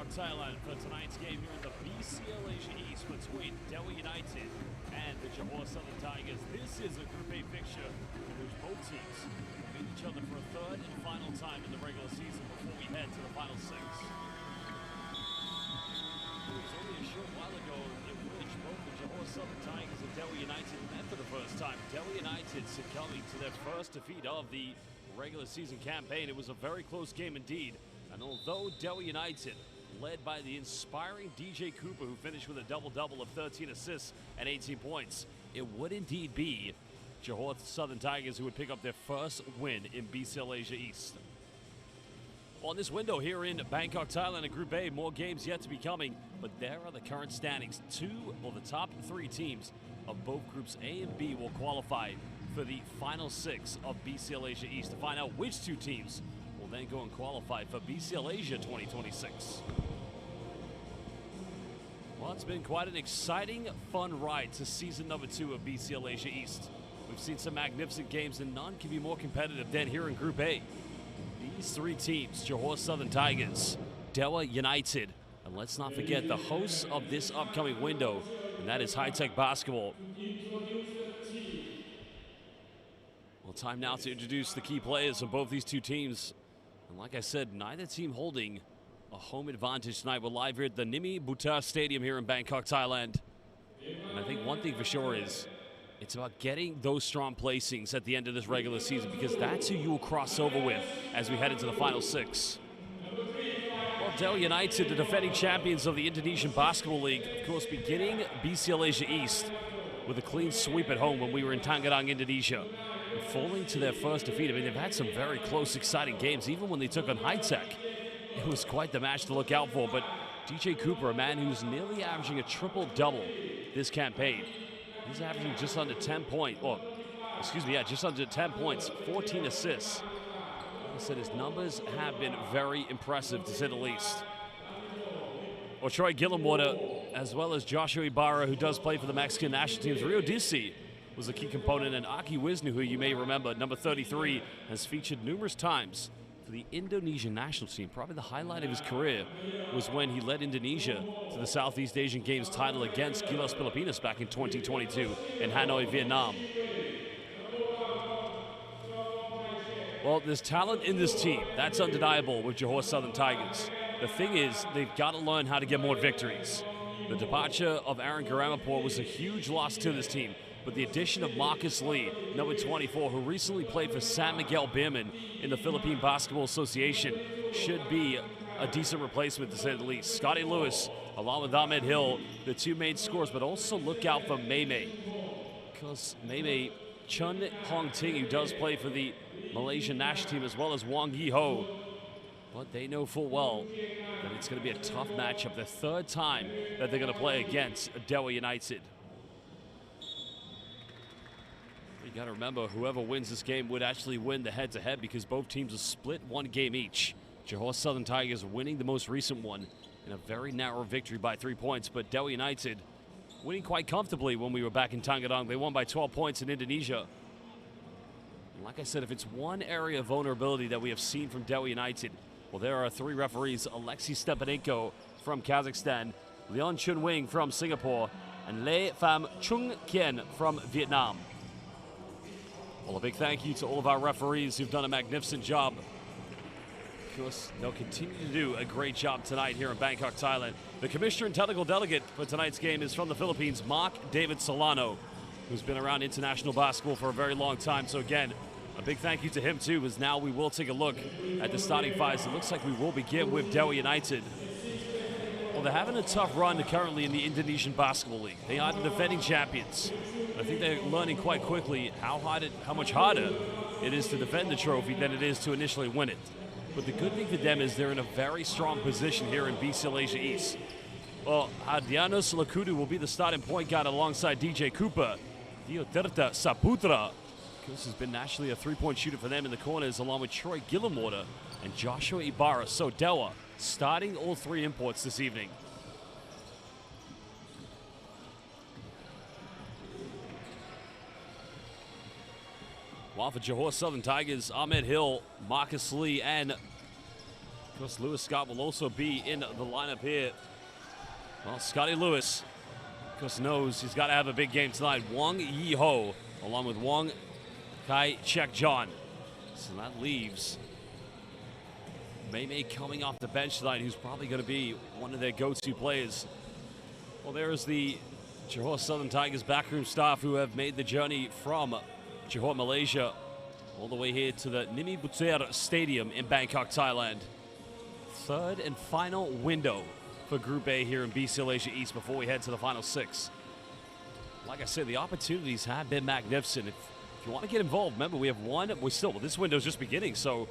Bangkok, Thailand for tonight's game here in the BCL Asia East between Dewa United and the Johor Southern Tigers. This is a Group A fixture in which both teams meet each other for a third and final time in the regular season before we head to the final six. It was only a short while ago in which both the Johor Southern Tigers and Dewa United met for the first time. Dewa United succumbing to their first defeat of the regular season campaign. It was a very close game indeed. And although Dewa United, led by the inspiring DJ Cooper, who finished with a double-double of 13 assists and 18 points, it would indeed be Johor Southern Tigers who would pick up their first win in BCL Asia East. On this window here in Bangkok, Thailand, in Group A, more games yet to be coming, but there are the current standings. The top three teams of both Groups A and B will qualify for the final six of BCL Asia East to find out which two teams will then go and qualify for BCL Asia 2026. Well, it's been quite an exciting, fun ride to season number 2 of BCL Asia East. We've seen some magnificent games, and none can be more competitive than here in Group A. These three teams, Johor Southern Tigers, Dewa United, and let's not forget the hosts of this upcoming window, and that is High-Tech Basketball. Well, time now to introduce the key players of both these two teams. And like I said, neither team holding a home advantage tonight. We're live here at the Nimi Bhutar Stadium here in Bangkok, Thailand. And I think one thing for sure is it's about getting those strong placings at the end of this regular season, because that's who you will cross over with as we head into the final six. Well, Dewa United, the defending champions of the Indonesian Basketball League, of course, beginning BCL Asia East with a clean sweep at home when we were in Tangerang, Indonesia. And falling to their first defeat. I mean, they've had some very close, exciting games. Even when they took on High-Tech, it was quite the match to look out for. But DJ Cooper, a man who's nearly averaging a triple-double this campaign. He's averaging just under 10 points. Just under 10 points, 14 assists. Like I said, his numbers have been very impressive, to say the least. Or Troy Gillenwater, as well as Joshua Ibarra, who does play for the Mexican national teams. Rio Disi was a key component, and Aki Wisnu, who you may remember, number 33, has featured numerous times for the Indonesian national team. Probably the highlight of his career was when he led Indonesia to the Southeast Asian Games title against Gilas Pilipinas back in 2022 in Hanoi, Vietnam. Well, there's talent in this team. That's undeniable with Johor Southern Tigers. The thing is, they've got to learn how to get more victories. The departure of Aaron Garamapur was a huge loss to this team. But the addition of Marcus Lee, number 24, who recently played for San Miguel Beerman in the Philippine Basketball Association, should be a decent replacement, to say the least. Scotty Lewis, along with Ahmed Hill, the two main scorers, but also look out for Mei, because Mei Chun Hong Ting, who does play for the Malaysian national team, as well as Wang Yi Ho. But they know full well that it's going to be a tough matchup, the third time that they're going to play against Dewa United. You got to remember, whoever wins this game would actually win the head-to-head, because both teams are split one game each. Johor Southern Tigers winning the most recent one in a very narrow victory by 3 points, but Dewa United winning quite comfortably when we were back in Tangerang. They won by 12 points in Indonesia. And like I said, if it's one area of vulnerability that we have seen from Dewa United, well, there are three referees: Alexei Stepanenko from Kazakhstan, Leon Chun Wing from Singapore, and Le Pham Chung Kien from Vietnam. Well, a big thank you to all of our referees who've done a magnificent job. Of course, they'll continue to do a great job tonight here in Bangkok, Thailand. The commissioner and technical delegate for tonight's game is from the Philippines, Mark David Solano, who's been around international basketball for a very long time. So again, a big thank you to him too, as now we will take a look at the starting fives. It looks like we will begin with Dewa United. Well, they're having a tough run currently in the Indonesian Basketball League. They are the defending champions. I think they're learning quite quickly how much harder it is to defend the trophy than it is to initially win it. But the good thing for them is they're in a very strong position here in BCL Asia East. Well, Adrianus Lakudu will be the starting point guard alongside DJ Cooper. Theoterta Saputra, this has been naturally a three-point shooter for them in the corners, along with Troy Gillenwater and Joshua Ibarra. So Dewa starting all three imports this evening. While for Johor Southern Tigers, Ahmed Hill, Marcus Lee, and Of course, Lewis Scott will also be in the lineup here. Well, Scotty Lewis, of course, knows he's got to have a big game tonight. Wong Yi Ho, along with Wong Kai Chek John. So that leaves Mei coming off the bench tonight, who's probably going to be one of their go-to players. Well, there's the Johor Southern Tigers backroom staff who have made the journey from Johor, Malaysia, all the way here to the Nimi Buter Stadium in Bangkok, Thailand. Third and final window for Group A here in BCL Asia East before we head to the final 6. Like I said, the opportunities have been magnificent. If you want to get involved, remember we have one. This window's just beginning, so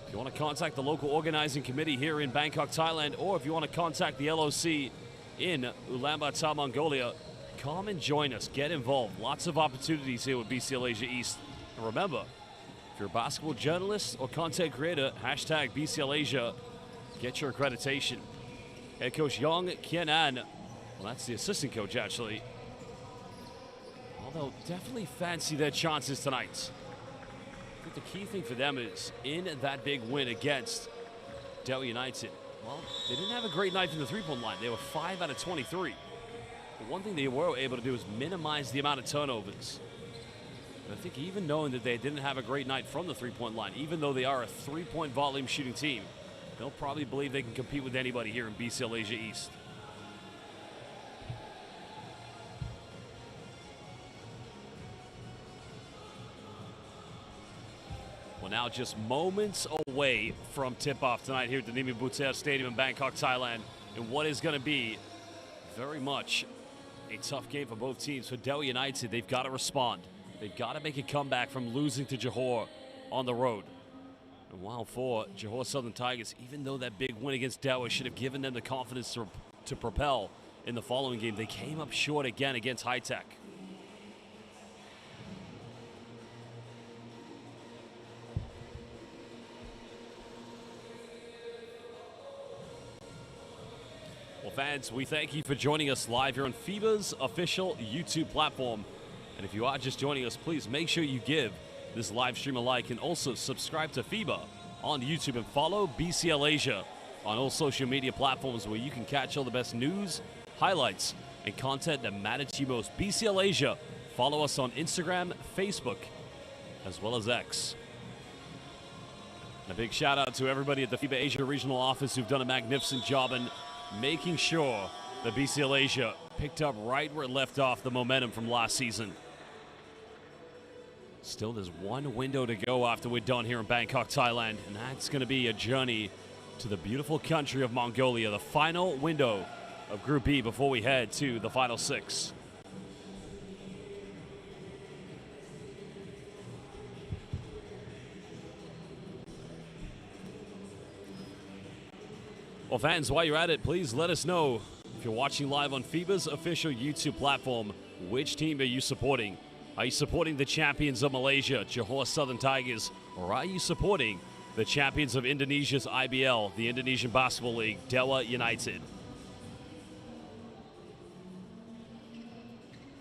if you want to contact the local organizing committee here in Bangkok, Thailand, or if you want to contact the LOC in Ulaanbaatar, Mongolia, come and join us. Get involved. Lots of opportunities here with BCL Asia East. And remember, if you're a basketball journalist or content creator, hashtag BCL Asia, get your accreditation. Head coach Yong Kien An, well, that's the assistant coach actually. Although definitely fancy their chances tonight. I think the key thing for them is in that big win against Dewa United. Well, they didn't have a great night from the three-point line. They were 5 out of 23. But one thing they were able to do is minimize the amount of turnovers. And I think even knowing that they didn't have a great night from the three-point line, even though they are a three-point volume shooting team, they'll probably believe they can compete with anybody here in BCL Asia East. Well, now just moments away from tip-off tonight here at the Nimi Buter Stadium in Bangkok, Thailand, in what is going to be very much a tough game for both teams. For Dewa United, they've got to respond. They've got to make a comeback from losing to Johor on the road. And while for Johor Southern Tigers, even though that big win against Dewa should have given them the confidence to propel in the following game, they came up short again against High Tech. Well, fans, we thank you for joining us live here on FIBA's official YouTube platform. And if you are just joining us, please make sure you give this live stream a like and also subscribe to FIBA on YouTube and follow BCL Asia on all social media platforms where you can catch all the best news, highlights, and content that matter to you most. BCL Asia, follow us on Instagram, Facebook, as well as X. And a big shout out to everybody at the FIBA Asia Regional Office who've done a magnificent job in making sure that BCL Asia picked up right where it left off the momentum from last season. Still, there's one window to go after we're done here in Bangkok, Thailand, and that's going to be a journey to the beautiful country of Mongolia, the final window of Group B before we head to the final 6. Well, fans, while you're at it, please let us know, if you're watching live on FIBA's official YouTube platform, which team are you supporting? Are you supporting the champions of Malaysia, Johor Southern Tigers, or are you supporting the champions of Indonesia's IBL, the Indonesian Basketball League, Dewa United?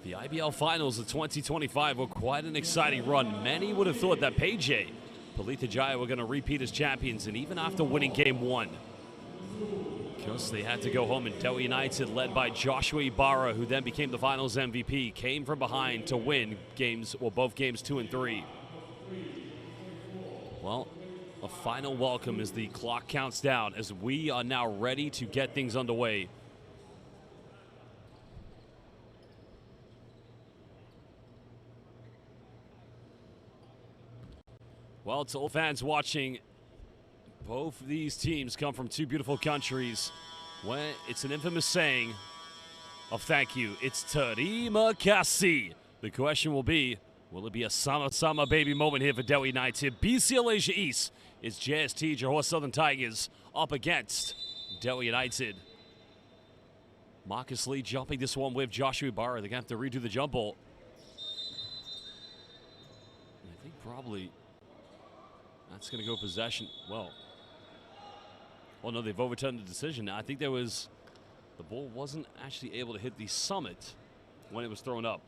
The IBL Finals of 2025 were quite an exciting run. Many would have thought that Pajay, Pelita Jaya were going to repeat as champions, and even after winning Game 1, because they had to go home, and Dewa United, led by Joshua Ibarra, who then became the finals MVP, came from behind to win both games 2 and 3. Well, a final welcome as the clock counts down, as we are now ready to get things underway. Well, to all fans watching, both of these teams come from two beautiful countries. When it's an infamous saying of thank you. It's terima kasih. The question will be, will it be a sama-sama baby moment here for Dewa United? BCL Asia East is JST, Johor Southern Tigers, up against Dewa United. Marcus Lee jumping this one with Joshua Ibarra. They're going to have to redo the jump ball. I think probably that's going to go possession. Well, no, they've overturned the decision. I think the ball wasn't actually able to hit the summit when it was thrown up.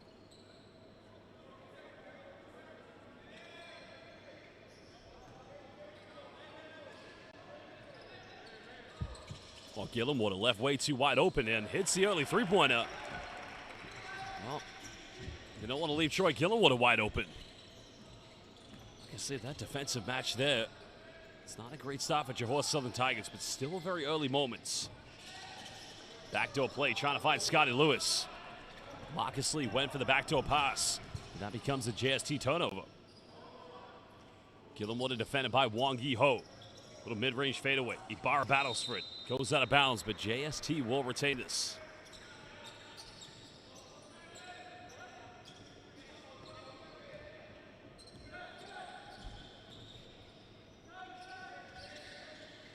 Well, Gillenwater left way too wide open and hits the early three-pointer. Well, you don't want to leave Troy Gillenwater wide open. Like I said, that defensive match there, it's not a great start for Johor Southern Tigers, but still very early moments. Backdoor play, trying to find Scotty Lewis. Marcus Lee went for the backdoor pass. And that becomes a JST turnover. Gillenwater defended by Wang Yi Ho. Little mid-range fadeaway. Ibarra battles for it. Goes out of bounds, but JST will retain this.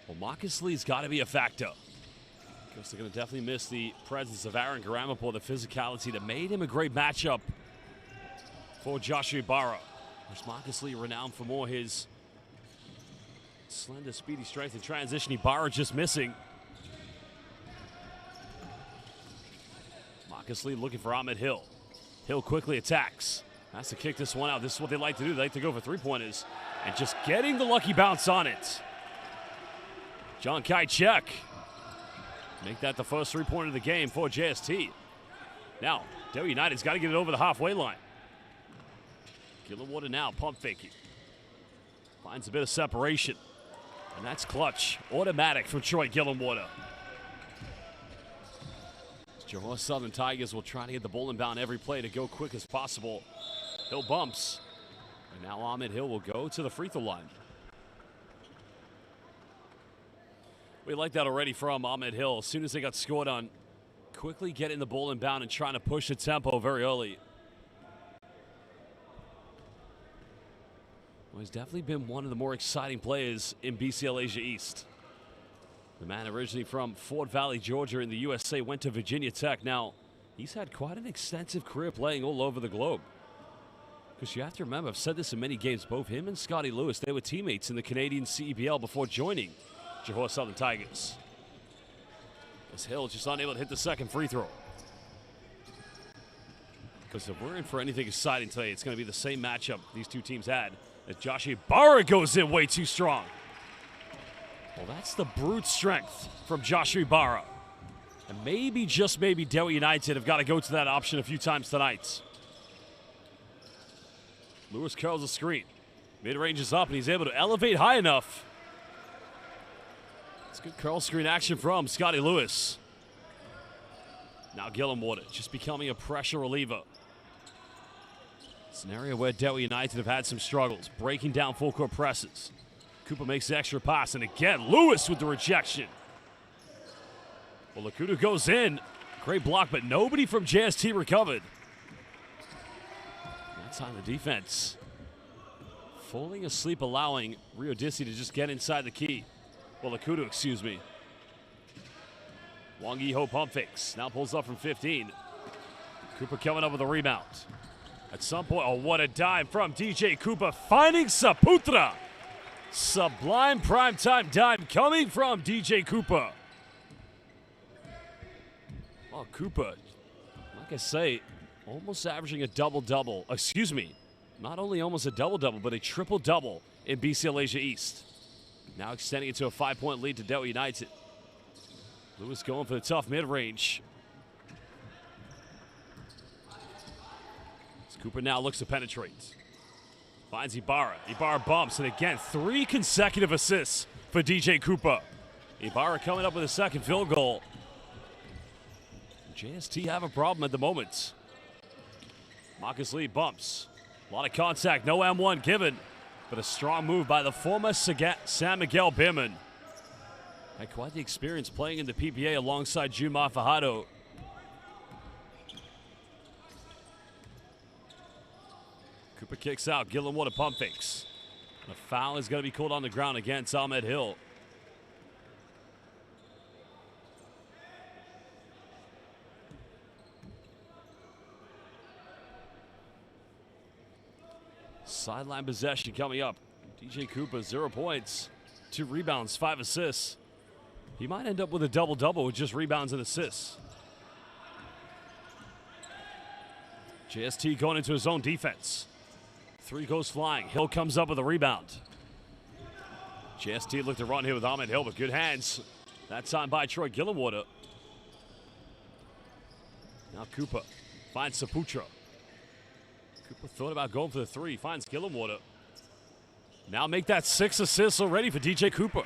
Well, Marcus Lee's got to be a factor. Because they're going to definitely miss the presence of Aaron Garamapo, the physicality that made him a great matchup for Joshua Ibarra. There's Marcus Lee renowned for more his slender, speedy strength and transition. Ibarra just missing. Marcus Lee looking for Ahmed Hill. Hill quickly attacks. Has to kick this one out. This is what they like to do. They like to go for three-pointers. And just getting the lucky bounce on it. John Kai check. Make that the first three-pointer of the game for JST. Now, Dewa United's got to get it over the halfway line. Gillenwater now pump faking. Finds a bit of separation. And that's clutch. Automatic from Troy Gillenwater. Johor Southern Tigers will try to get the ball inbound every play to go quick as possible. Hill bumps. And now Ahmed Hill will go to the free throw line. We like that already from Ahmed Hill. As soon as they got scored on, quickly getting the ball inbound and trying to push the tempo very early. Well, he's definitely been one of the more exciting players in BCL Asia East. The man originally from Fort Valley, Georgia in the USA, went to Virginia Tech. Now, he's had quite an extensive career playing all over the globe. Because you have to remember, I've said this in many games, both him and Scotty Lewis, they were teammates in the Canadian CEBL before joining Johor Southern Tigers. As Hill just unable to hit the second free throw. Because if we're in for anything exciting today, it's going to be the same matchup these two teams had. As Joshua Ibarra goes in way too strong. Well, that's the brute strength from Joshua Ibarra. And maybe, just maybe, Dewa United have got to go to that option a few times tonight. Lewis curls the screen. Mid-range is up, and he's able to elevate high enough. It's good curl screen action from Scotty Lewis. Now Gillenwater just becoming a pressure reliever. It's an area where Dewa United have had some struggles, breaking down full court presses. Cooper makes the extra pass, and again, Lewis with the rejection. Well, Lakutu goes in. Great block, but nobody from JST recovered. That's on the defense. Falling asleep, allowing Rio Dissi to just get inside the key. Well, Lakutu, excuse me. Wang Yi Ho pump fakes. Now pulls up from 15. Cooper coming up with a rebound. At some point, oh, what a dime from DJ Cooper, finding Saputra. Sublime primetime dime coming from DJ Cooper. Oh, Cooper, like I say, almost averaging a double-double. Excuse me, not only almost a double-double, but a triple-double in BCL Asia East. Now extending it to a 5-point lead to Dewa United. Lewis going for the tough mid-range. Cooper now looks to penetrate. Finds Ibarra. Ibarra bumps, and again, 3 consecutive assists for DJ Cooper. Ibarra coming up with a second field goal. JST have a problem at the moment. Marcus Lee bumps. A lot of contact, no M1 given, but a strong move by the former San Miguel Beerman. Had quite the experience playing in the PPA alongside Junmar Fajardo. Cooper kicks out. Gillenwater pump fakes. The foul is going to be called on the ground against Ahmed Hill. Sideline possession coming up. DJ Cooper, 0 points, 2 rebounds, 5 assists. He might end up with a double-double with just rebounds and assists. JST going into his own defense. 3 goes flying. Hill comes up with a rebound. JST looked to run here with Ahmed Hill, but good hands That time by Troy Gillenwater. Now Cooper finds Saputra. Cooper thought about going for the three. Finds Gillenwater. Now make that 6 assists already for DJ Cooper.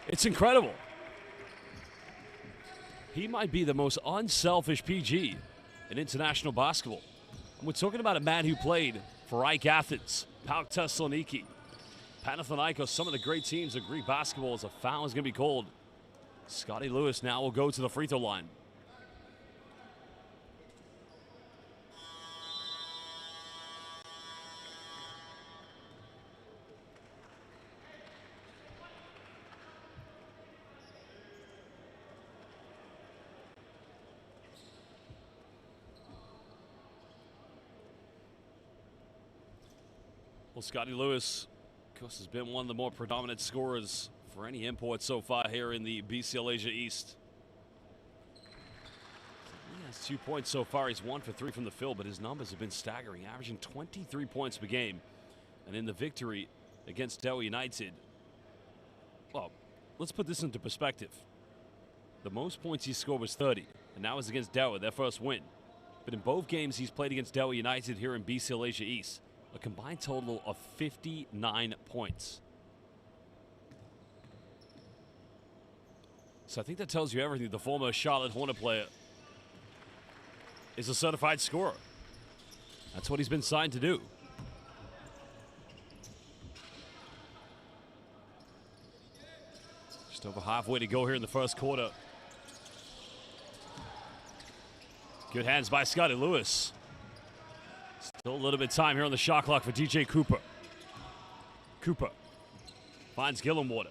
It's incredible. He might be the most unselfish PG in international basketball. And we're talking about a man who played for Ike Athens, PAOK Thessaloniki, Panathinaikos, some of the great teams of Greek basketball. As a foul is going to be called. Scotty Lewis now will go to the free throw line. Well, Scotty Lewis, of course, has been one of the more predominant scorers for any import so far here in the BCL Asia East. He has 2 points so far. He's 1 for 3 from the field, but his numbers have been staggering, averaging 23 points per game. And in the victory against Dewa United, well, let's put this into perspective. The most points he scored was 30, and that was against Dewa, their first win. But in both games he's played against Dewa United here in BCL Asia East, a combined total of 59 points. So I think that tells you everything. The former Charlotte Hornet player is a certified scorer. That's what he's been signed to do. Just over halfway to go here in the first quarter. Good hands by Scotty Lewis. Still a little bit of time here on the shot clock for DJ Cooper. Cooper finds Gillenwater.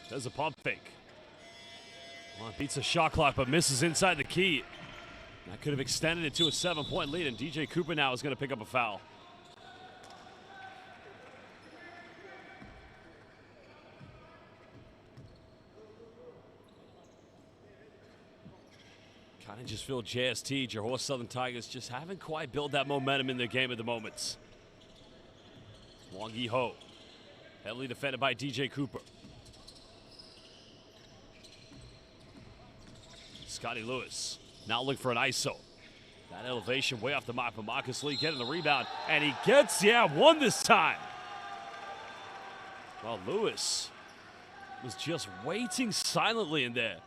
Does a pump fake. Well, beats the shot clock but misses inside the key. That could have extended it to a 7-point lead, and DJ Cooper now is going to pick up a foul. Kind of just feel JST, Johor Southern Tigers, just haven't quite built that momentum in their game at the moment. Wong Yi Ho, heavily defended by DJ Cooper. Scotty Lewis now looking for an ISO. That elevation way off the mark, but Marcus Lee getting the rebound, and he gets, one this time. Well, Lewis was just waiting silently in there.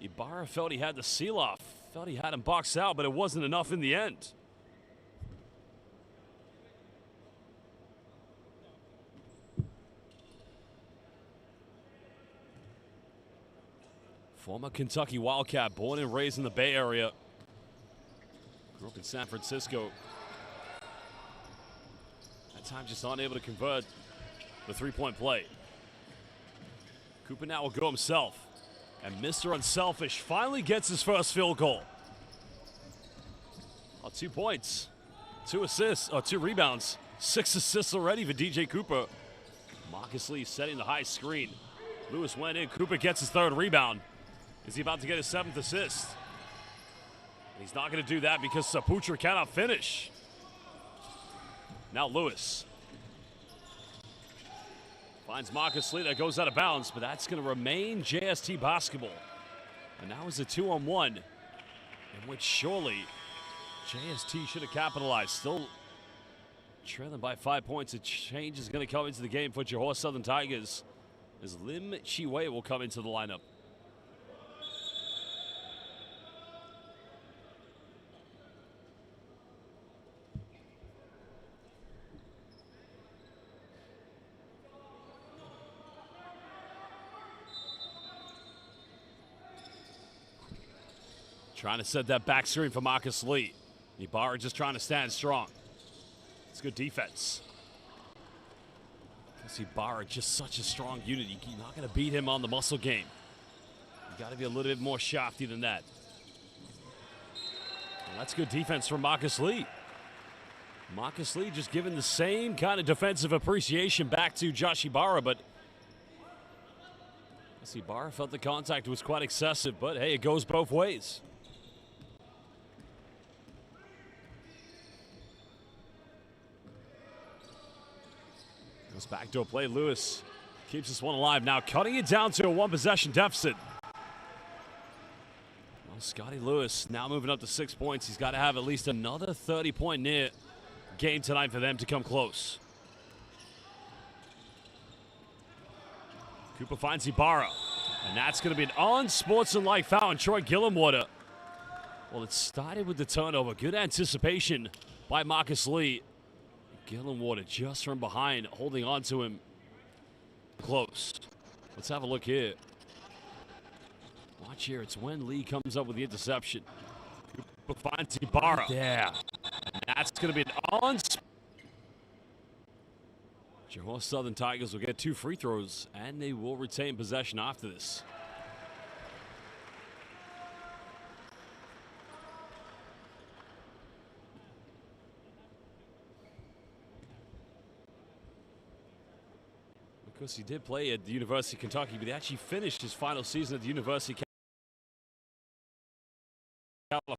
Ibarra felt he had the seal off, felt he had him boxed out, but it wasn't enough in the end. Former Kentucky Wildcat, born and raised in the Bay Area. Grew up in San Francisco. At times just unable to convert the three-point play. Cooper now will go himself. And Mr. Unselfish finally gets his first field goal. 2 points, 2 assists, 2 rebounds, 6 assists already for DJ Cooper. Marcus Lee setting the high screen. Lewis went in, Cooper gets his 3rd rebound. Is he about to get his 7th assist? He's not going to do that because Saputra cannot finish. Now Lewis finds Marcus Lee, that goes out of bounds, but that's going to remain JST basketball. And now is a 2-on-1, in which surely JST should have capitalized. Still trailing by 5 points. A change is going to come into the game for Johor Southern Tigers as Lim Chiwei will come into the lineup. Trying to set that back screen for Marcus Lee. Ibarra just trying to stand strong. It's good defense. Ibarra just such a strong unit. You're not going to beat him on the muscle game. You got to be a little bit more shafty than that. Well, that's good defense from Marcus Lee. Marcus Lee just giving the same kind of defensive appreciation back to Josh Ibarra, but Ibarra felt the contact was quite excessive, but hey, it goes both ways. Backdoor play. Lewis keeps this one alive. Now cutting it down to a 1-possession deficit. Scotty Lewis now moving up to 6 points. He's got to have at least another 30-point near game tonight for them to come close. Cooper finds Ibarra, and that's going to be an unsportsmanlike foul on Troy Gillenwater. Well, it started with the turnover. Good anticipation by Marcus Lee. Gillenwater just from behind, holding on to him close. Let's have a look here. Watch here. It's when Lee comes up with the interception. Cooper finds Ibarra. Yeah. And that's going to be an Johor Southern Tigers will get 2 free throws, and they will retain possession after this. Of course, he did play at the University of Kentucky, but he actually finished his final season at the University of California.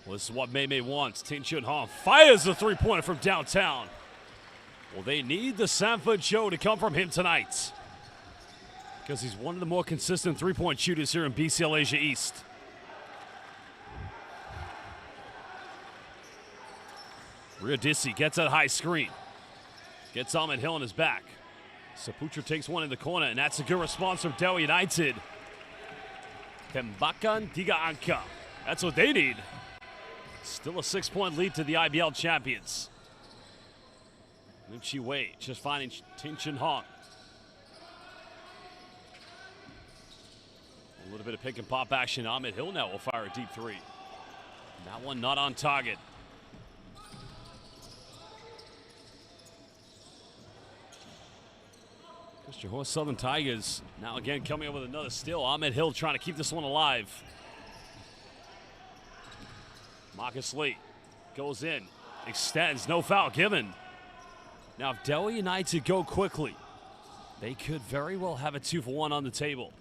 Well, this is what Mei wants. Tin Chun Hong fires the three-pointer from downtown. Well, they need the Sanford show to come from him tonight, because he's one of the more consistent three-point shooters here in BCL Asia East. Riodisi gets that high screen. Gets Ahmed Hill on his back. Saputra takes one in the corner, and that's a good response from Dewa United. Tembakan Tiga Angka. That's what they need. Still a 6-point lead to the IBL champions. Lim Chi Wei just finding Tin Chun Hong. A little bit of pick and pop action. Ahmed Hill now will fire a deep three. That one not on target. Johor Southern Tigers now again coming up with another steal. Ahmed Hill trying to keep this one alive. Marcus Lee goes in, extends, no foul given. Now if Dewa United go quickly, they could very well have a 2-for-1 on the table.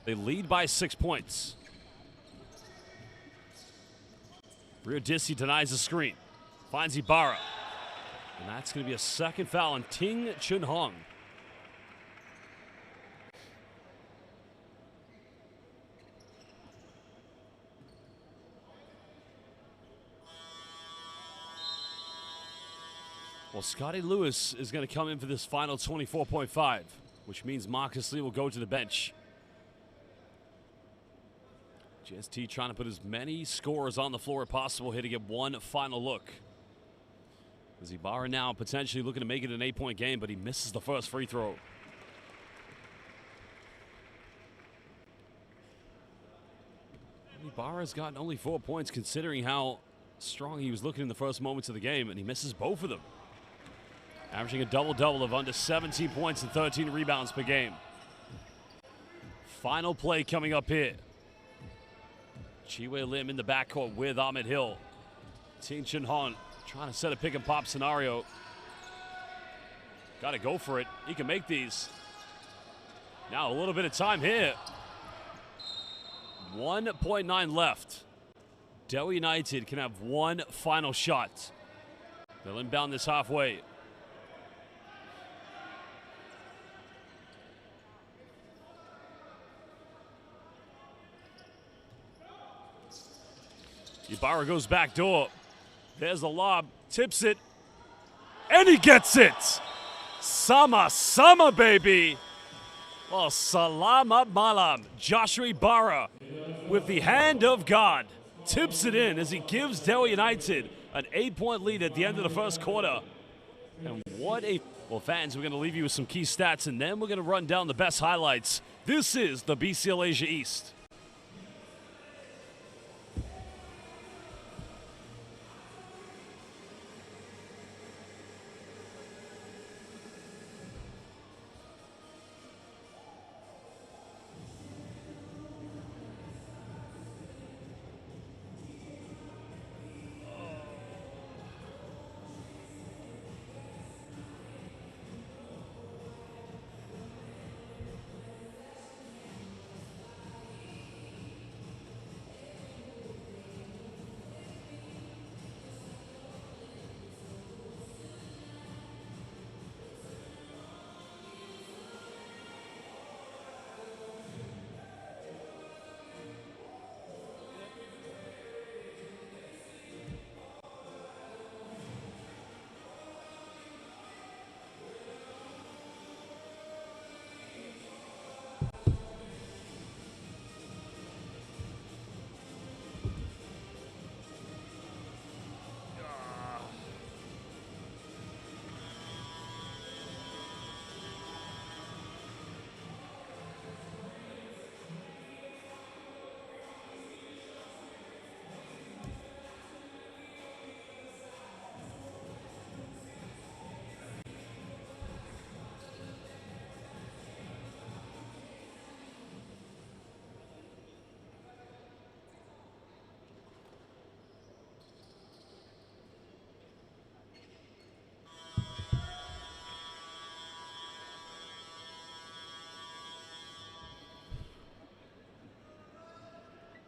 They lead by 6 points. Riodisi denies the screen, finds Ibarra. And that's going to be a second foul on Tin Chun Hong. Well, Scotty Lewis is going to come in for this final 24.5, which means Marcus Lee will go to the bench. GST trying to put as many scorers on the floor as possible here to get one final look. Ibarra now potentially looking to make it an 8-point game, but he misses the first free throw. Ibarra's gotten only 4 points considering how strong he was looking in the first moments of the game, and he misses both of them. Averaging a double-double of under 17 points and 13 rebounds per game. Final play coming up here. Chiwe Lim in the backcourt with Ahmed Hill. Tin Chun Hong trying to set a pick-and-pop scenario. Got to go for it. He can make these. Now a little bit of time here. 1.9 left. Dewa United can have one final shot. They'll inbound this halfway. Ibarra goes back door. There's the lob. Tips it. And he gets it. Sama, baby. Well, salamat malam. Joshua Ibarra with the hand of God. Tips it in as he gives Dewa United an 8-point lead at the end of the first quarter. And what a... Well, fans, we're going to leave you with some key stats, and then we're going to run down the best highlights. This is the BCL Asia East.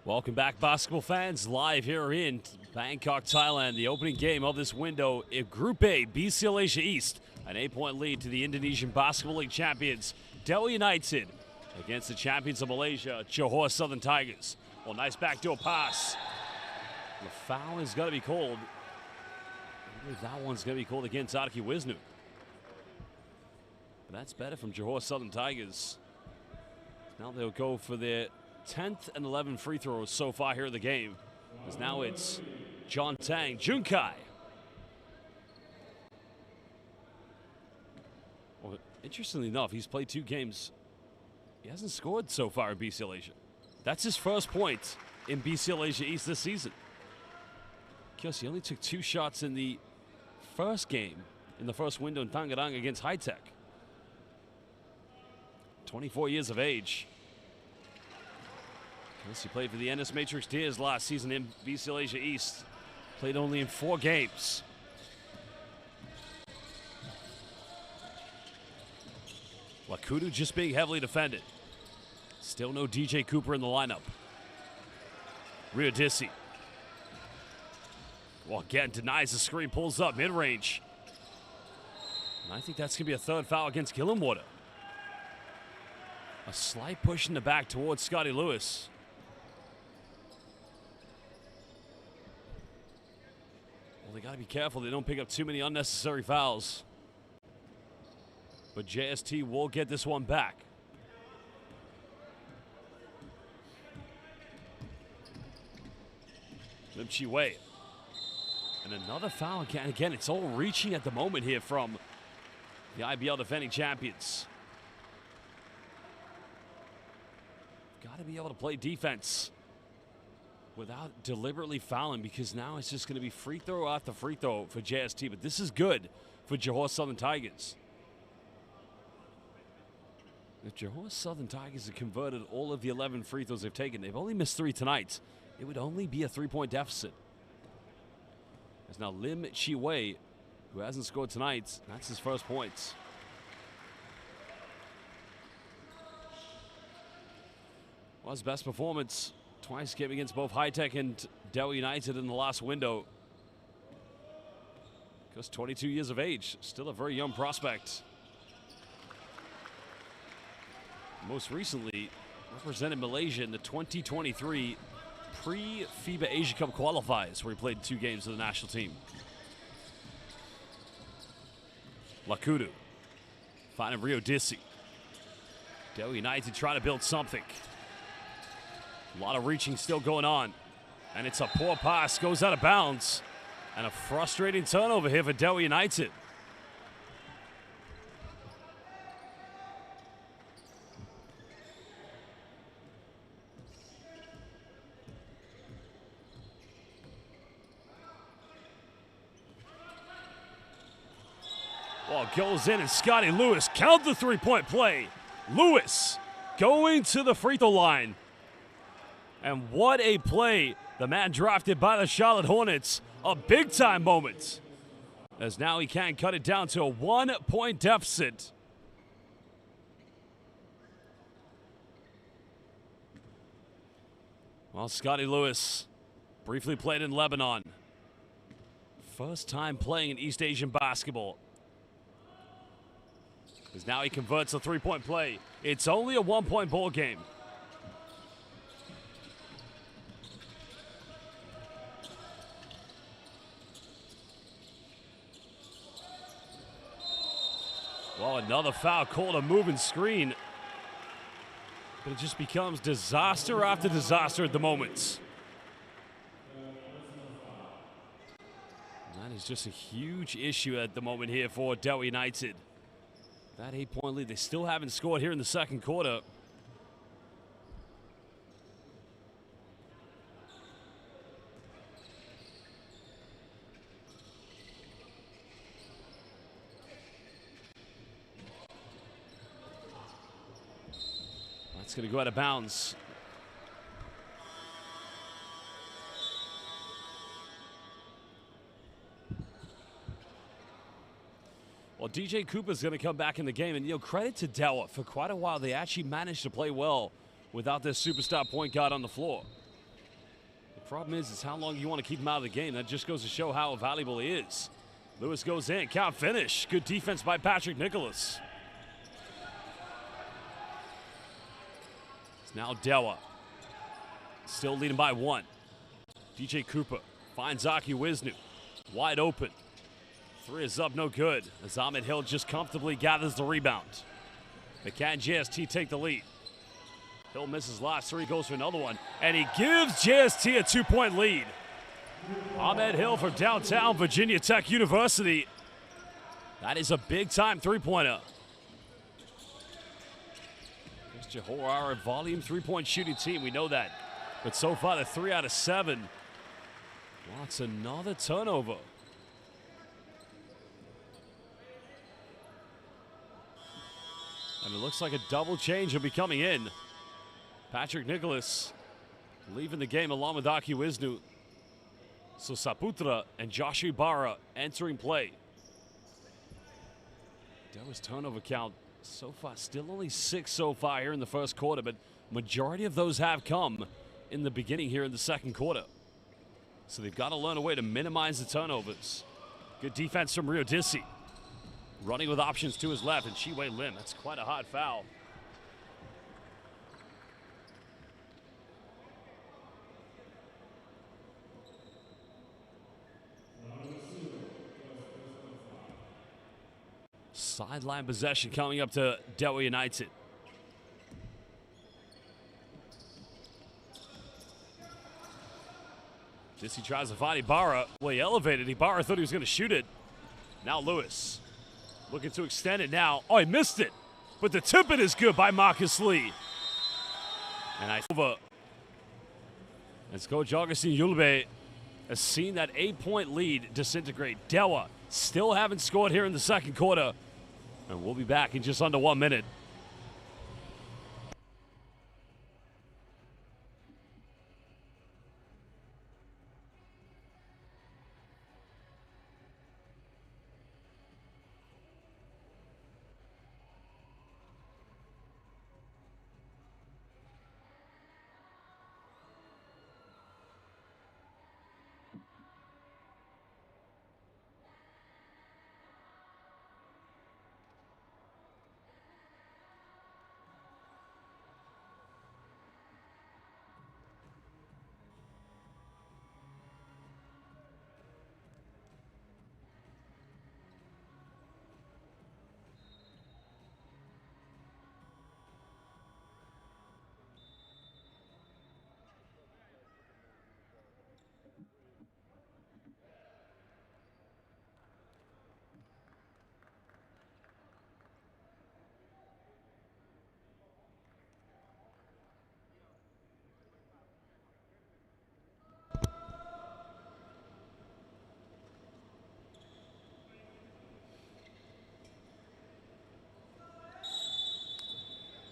Welcome back, basketball fans, live here in Bangkok, Thailand. The opening game of this window in Group A, BCL Asia East. An 8-point lead to the Indonesian Basketball League champions, Dewa United, against the champions of Malaysia, Johor Southern Tigers. Well, nice backdoor pass. The foul is going to be called. I believe that one's going to be called against Arki Wisnu. But that's better from Johor Southern Tigers. Now they'll go for their 10th and 11th free throws so far here in the game. Because now it's John Tang, Junkai. Well, interestingly enough, he's played 2 games. He hasn't scored so far in BCL Asia. That's his first point in BCL Asia East this season. Because he only took 2 shots in the first game, in the first window in Tangerang against High Tech. 24 years of age. He played for the NS Matrix Deers last season in BCL Asia East. Played only in 4 games. Lakudu just being heavily defended. Still no DJ Cooper in the lineup. Riodisi. Well, again, denies the screen, pulls up mid-range. And I think that's going to be a 3rd foul against Gillenwater. A slight push in the back towards Scotty Lewis. Well, they got to be careful they don't pick up too many unnecessary fouls. But JST will get this one back. Lim Chi Wei. And another foul again. Again, it's all reaching at the moment here from the IBL defending champions. Got to be able to play defense without deliberately fouling, because now it's just going to be free throw after free throw for JST. But this is good for Johor Southern Tigers. If Johor Southern Tigers have converted all of the 11 free throws they've taken, they've only missed 3 tonight. It would only be a 3-point deficit. There's now Lim Chi Wei, who hasn't scored tonight. That's his first points. Well, his best performance twice came against both High Tech and Dewa United in the last window. Just 22 years of age, still a very young prospect. Most recently represented Malaysia in the 2023 pre-FIBA Asia Cup qualifiers, where he played 2 games for the national team. Lakudu finding Riodisi. Dewa United trying to build something. A lot of reaching still going on. And it's a poor pass, goes out of bounds. And a frustrating turnover here for Dewa United. Well, goes in, and Scotty Lewis count the 3-point play. Lewis going to the free throw line. And what a play. The man drafted by the Charlotte Hornets. A big-time moment. As now he can cut it down to a 1-point deficit. Well, Scotty Lewis briefly played in Lebanon. First time playing in East Asian basketball. As now he converts a 3-point play. It's only a 1-point ball game. Well, another foul called, a moving screen. But it just becomes disaster after disaster at the moment. And that is just a huge issue at the moment here for Dewa United. That 8-point lead, they still haven't scored here in the second quarter. That's going to go out of bounds. Well, DJ Cooper's going to come back in the game, and credit to Dewa. For quite a while, they actually managed to play well without their superstar point guard on the floor. Problem is how long you want to keep him out of the game. That just goes to show how valuable he is. Lewis goes in, count finish. Good defense by Patrick Nicholas. It's now Dewa. Still leading by 1. DJ Cooper finds Aki Wisnu. Wide open. 3 is up, no good. As Ahmed Hill just comfortably gathers the rebound. McCann and JST take the lead. Hill misses last 3, goes for another one. And he gives JST a 2-point lead. Ahmed Hill from downtown Virginia Tech University. That is a big-time three-pointer. Johor are a volume 3-point shooting team, we know that. But so far, they're 3 out of 7. Well, it's another turnover. And it looks like a double change will be coming in. Patrick Nicholas leaving the game along with Aki Wisnu. So Saputra and Joshua Ibarra entering play. Dewa's turnover count so far, still only 6 so far here in the first quarter, but majority of those have come in the beginning here in the second quarter. So they've got to learn a way to minimize the turnovers. Good defense from Rio Dissi. Running with options to his left, and Chiwei Lim. That's quite a hard foul. Sideline possession coming up to Dewa United. Dissi tries to find Ibarra. Well, he elevated. Ibarra thought he was going to shoot it. Now Lewis looking to extend it now. Oh, he missed it. But the tip-in is good by Marcus Lee. And over. As Coach Augustine Yulbe has seen that 8-point lead disintegrate. Dewa still haven't scored here in the second quarter. And we'll be back in just under 1 minute.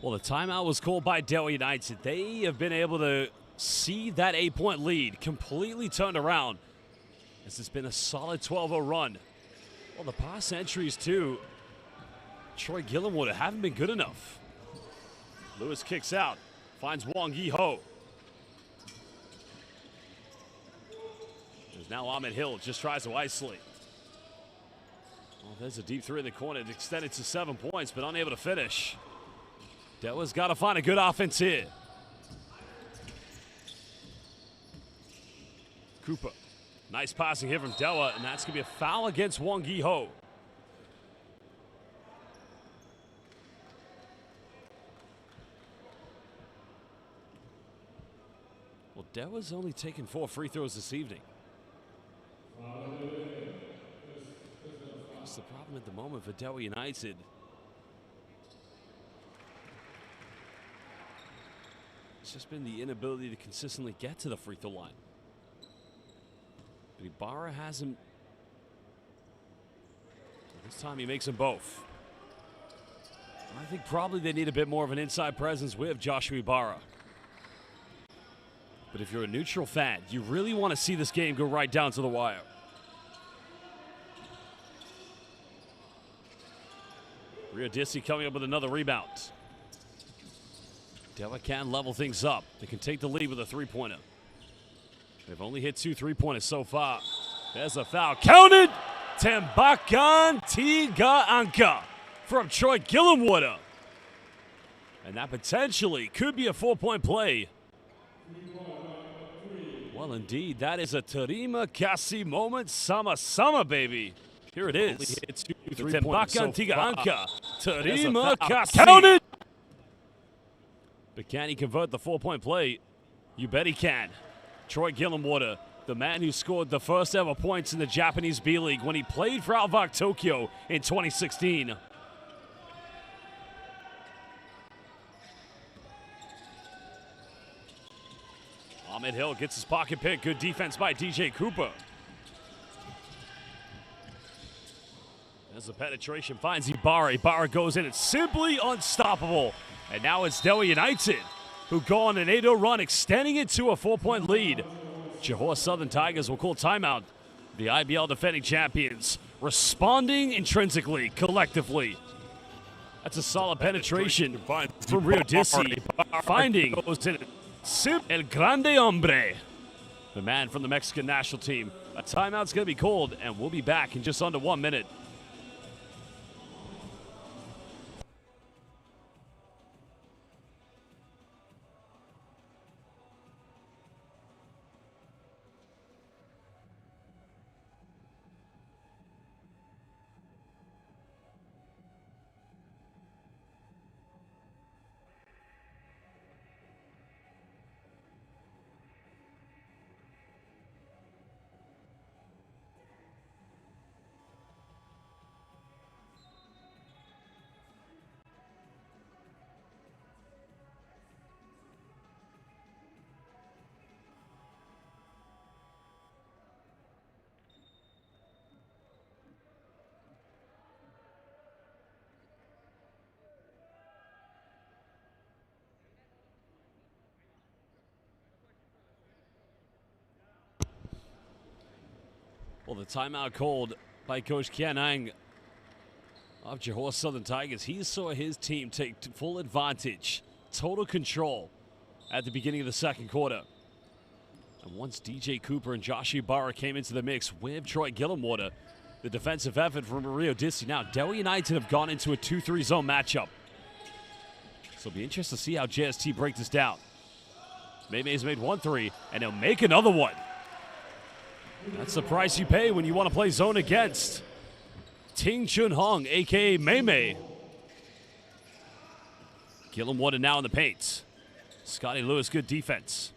Well, the timeout was called by Dewa United. They have been able to see that 8-point lead completely turned around as it's been a solid 12-0 run. Well, the pass entries, too, Troy Gillenwood haven't been good enough. Lewis kicks out, finds Wong Yi-ho. There's now Ahmed Hill, just tries to isolate. Well, there's a deep 3 in the corner. It extended to 7 points, but unable to finish. Dewa's got to find a good offense here. Cooper. Nice passing here from Dewa, and that's going to be a foul against Wong Yi-ho. Well, Dewa's only taken 4 free throws this evening. That's the problem at the moment for Dewa United. It's just been the inability to consistently get to the free throw line. But Ibarra has him. This time he makes them both. I think probably they need a bit more of an inside presence with Joshua Ibarra. But if you're a neutral fan, you really want to see this game go right down to the wire. Rio Dissi coming up with another rebound. Dewa can level things up. They can take the lead with a 3-pointer. They've only hit 2 3-pointers so far. There's a foul. Counted! Tembakan Tiga Anka from Troy Gillenwater. And that potentially could be a 4-point play. Well, indeed, that is a Terima Kasih moment. Sama, baby. Here it is. Tembakan Tiga Anka. Terima Kasih. Counted! But can he convert the 4-point play? You bet he can. Troy Gillenwater, the man who scored the first ever points in the Japanese B-League when he played for Alvak Tokyo in 2016. Ahmed Hill gets his pocket pick. Good defense by DJ Cooper. As the penetration finds Ibarra. Ibarra goes in. It's simply unstoppable. And now it's Dewa United, who go on an 8-0 run, extending it to a 4-point lead. Johor Southern Tigers will call timeout. The IBL defending champions responding intrinsically, collectively. That's a solid penetration from Rio Dissi. Finding El Grande Hombre, the man from the Mexican national team. A timeout's going to be called, and we'll be back in just under 1 minute. Well, the timeout called by Coach Kian Ang of Johor Southern Tigers. He saw his team take full advantage, total control at the beginning of the second quarter. And once DJ Cooper and Josh Ibarra came into the mix with Troy Gillenwater, the defensive effort from Rio Dissi. Now, Dewa United have gone into a 2-3 zone matchup. So it'll be interesting to see how JST break this down. Maymay's made 1 3, and he'll make another one. That's the price you pay when you want to play zone against Ting Chun Hong, a.k.a. Maymay. Gillenwater now in the paint. Scotty Lewis, good defense.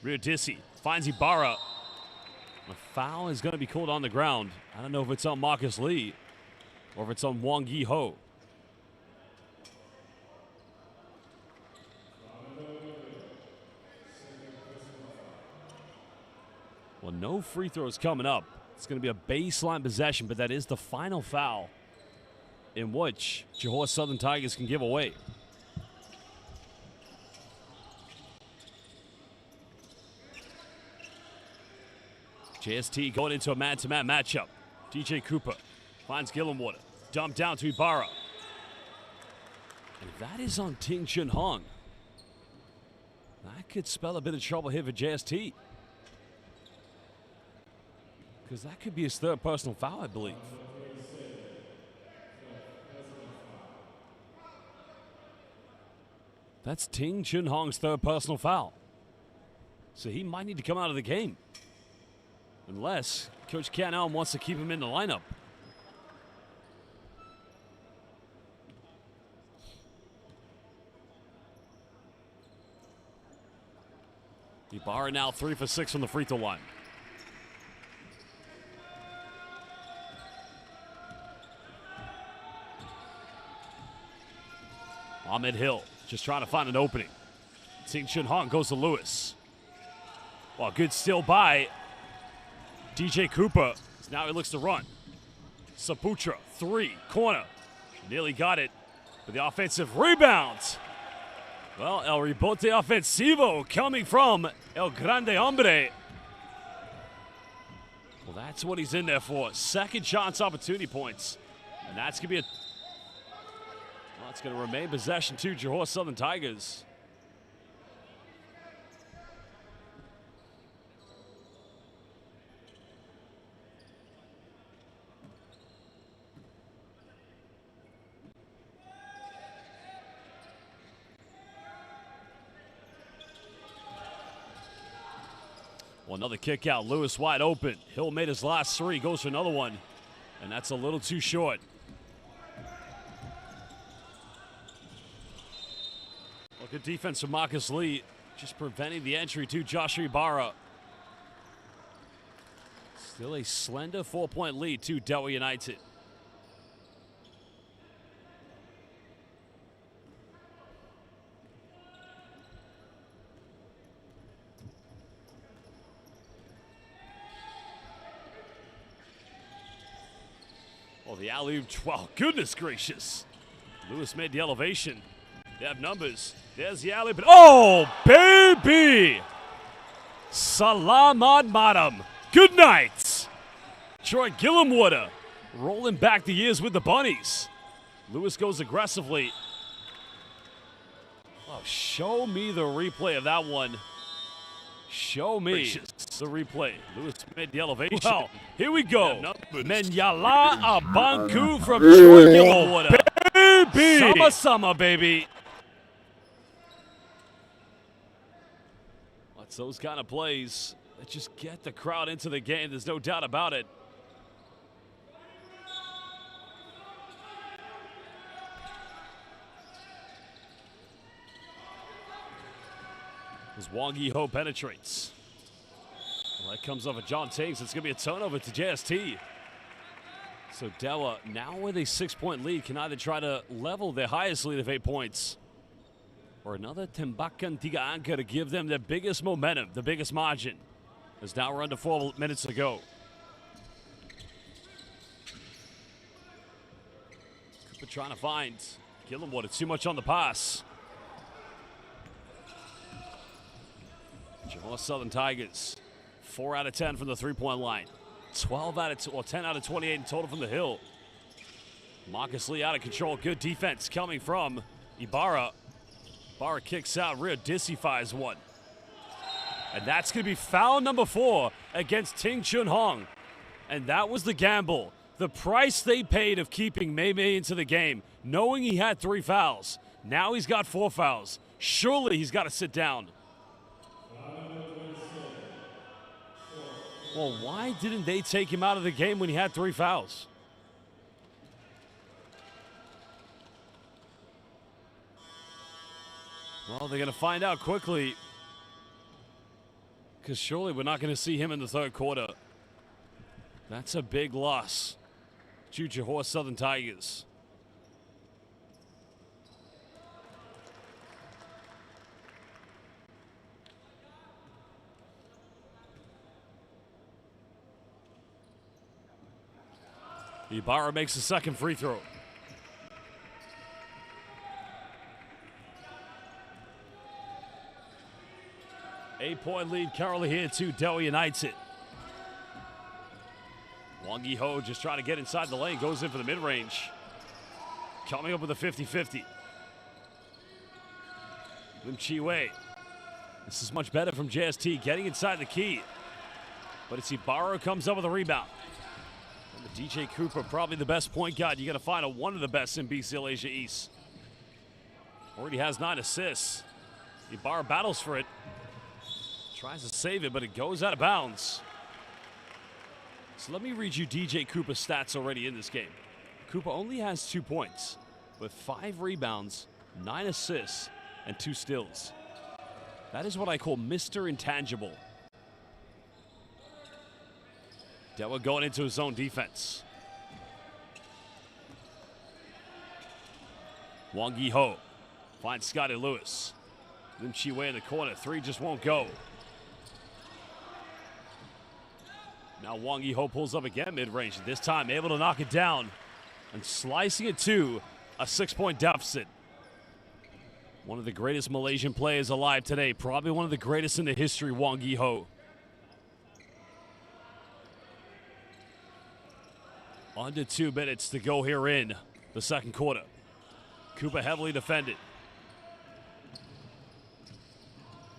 Rio Dissi finds Ibarra. A foul is going to be called on the ground. I don't know if it's on Marcus Lee or if it's on Wang Yi Ho. Well, no free throws coming up. It's going to be a baseline possession, but that is the final foul in which Johor Southern Tigers can give away. JST going into a man-to-man matchup. DJ Cooper finds Gillenwater. Dumped down to Ibarra. And that is on Ting Chun Hong. That could spell a bit of trouble here for JST. Because that could be his third personal foul, I believe. That's Ting Chun Hong's third personal foul. So he might need to come out of the game. Unless Coach Kian wants to keep him in the lineup. Ibarra now 3 for 6 from the free throw line. Ahmed Hill just trying to find an opening. Ting Chun Hong goes to Lewis. Well, good steal by DJ Cooper. Now he looks to run. Saputra, 3, corner. Nearly got it, but the offensive rebound. Well, El Rebote Ofensivo coming from El Grande Hombre. Well, that's what he's in there for. Second chance opportunity points. And that's going to be a... Well, it's going to remain possession to Johor Southern Tigers. Well, another kick out. Lewis wide open. Hill made his last three. Goes for another one. And that's a little too short. Well, good defense from Marcus Lee. Just preventing the entry to Josh Ibarra. Still a slender 4-point lead to Dewa United. Oh, the alley-oop. Wow, goodness gracious. Lewis made the elevation. They have numbers. There's the alley, but oh, baby! Salamat madam. Good night. Troy Gillamwater rolling back the years with the Bunnies. Lewis goes aggressively. Oh, show me the replay of that one. Show me the replay. Lewis made the elevation. Well, here we go. Menyala Abanku from Troy Gillamwater. Baby! Sama, baby. It's those kind of plays that just get the crowd into the game. There's no doubt about it. As Wang Yi-ho penetrates. Well, that comes off of John Tings. It's going to be a turnover to JST. So Dewa, now with a 6-point lead, can either try to level their highest lead of 8 points or another tembakan tiga angka to give them the biggest momentum, the biggest margin. As now we're under 4 minutes to go. Cooper trying to find Gillamwater, too much on the pass. Johor Southern Tigers, 4 out of 10 from the 3-point line. 10 out of 28 in total from the Hill. Marcus Lee out of control. Good defense coming from Ibarra. Ibarra kicks out, rear dissifies one. And that's going to be foul number 4 against Ting Chun Hong. And that was the gamble. The price they paid of keeping Mei Mei into the game, knowing he had 3 fouls. Now he's got 4 fouls. Surely he's got to sit down. Well, why didn't they take him out of the game when he had 3 fouls? Well, they're going to find out quickly, because surely we're not going to see him in the 3rd quarter. That's a big loss to Johor Southern Tigers. Ibarra makes the 2nd free throw. Eight-point lead currently here to Dewa United. Wang Yi-ho just trying to get inside the lane, goes in for the mid-range. Coming up with a 50-50. Lim Chi-wei. This is much better from JST, getting inside the key. But it's Ibarra who comes up with a rebound. And the DJ Cooper, probably the best point guard. You got to find one of the best in BCL Asia East. Already has 9 assists. Ibarra battles for it. Tries to save it, but it goes out of bounds. So let me read you DJ Cooper's stats already in this game. Cooper only has 2 points, with 5 rebounds, 9 assists, and 2 steals. That is what I call Mr. Intangible. Dewa going into his own defense. Wang Yi-ho finds Scotty Lewis. Lim Chi-wei in the corner. 3 just won't go. Now Wang Yi-ho pulls up again mid-range. This time able to knock it down and slicing it to a 6-point deficit. One of the greatest Malaysian players alive today. Probably one of the greatest in the history, Wang Yi-ho. Under 2 minutes to go here in the 2nd quarter. Cooper heavily defended.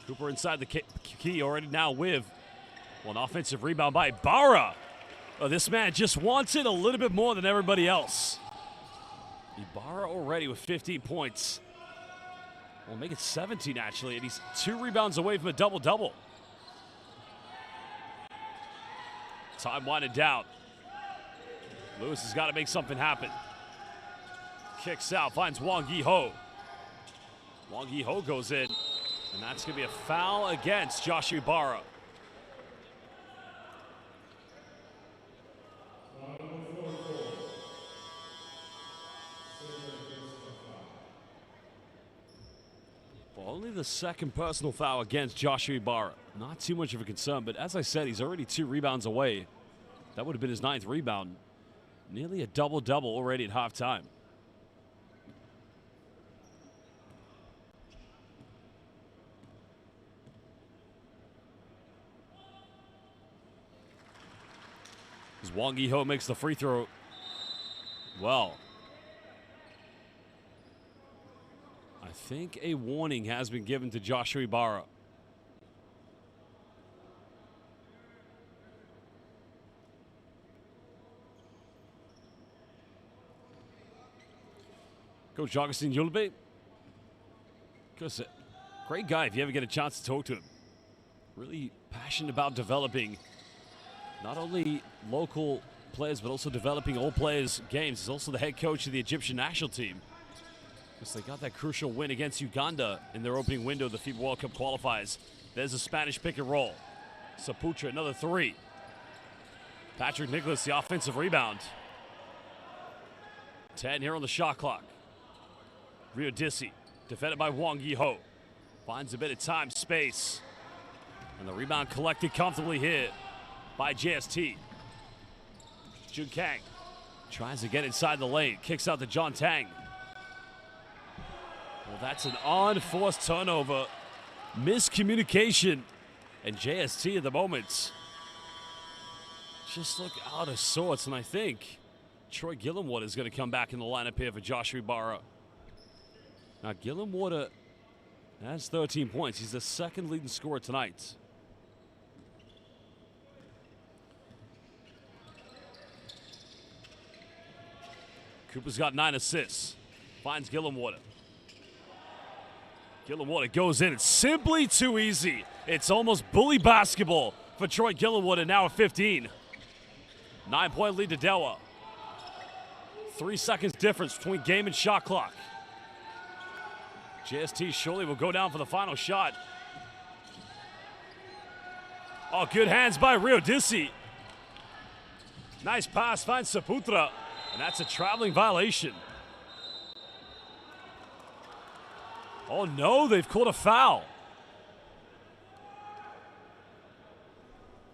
Cooper inside the key already now with an offensive rebound by Ibarra. Oh, this man just wants it a little bit more than everybody else. Ibarra already with 15 points. We'll make it 17 actually, and he's 2 rebounds away from a double-double. Time winding down. Lewis has got to make something happen. Kicks out, finds Wang Yi-ho. Wang Yi-ho goes in, and that's going to be a foul against Joshua Ibarra. Well, only the second personal foul against Joshua Ibarra. Not too much of a concern, but as I said, he's already 2 rebounds away. That would have been his 9th rebound. Nearly a double-double already at halftime. As Wang Yi-ho makes the free throw. Well, I think a warning has been given to Joshua Ibarra. Coach Augustin Yulbe. Great guy if you ever get a chance to talk to him. Really passionate about developing not only local players, but also developing all players' games. He's also the head coach of the Egyptian national team. Because they got that crucial win against Uganda in their opening window of the FIBA World Cup qualifiers. There's a Spanish pick and roll. Saputra, another 3. Patrick Nicholas, the offensive rebound. 10 here on the shot clock. Rio Dissi, defended by Wang Yi-ho. Finds a bit of time, space. And the rebound collected comfortably here by JST. Jun Kang tries to get inside the lane. Kicks out to John Tang. Well, that's an unforced turnover. Miscommunication. And JST at the moment just look out of sorts. And I think Troy Gillenwater is going to come back in the lineup here for Joshua Ibarra. Now, Gillenwater has 13 points. He's the 2nd leading scorer tonight. Cooper's got 9 assists. Finds Gillenwater. Gillenwater goes in. It's simply too easy. It's almost bully basketball for Troy Gillenwater, now at 15. 9-point lead to Dewa. 3 seconds difference between game and shot clock. JST surely will go down for the final shot. Oh, good hands by Rio Dissi. Nice pass, finds Saputra. And that's a traveling violation. Oh no, they've called a foul.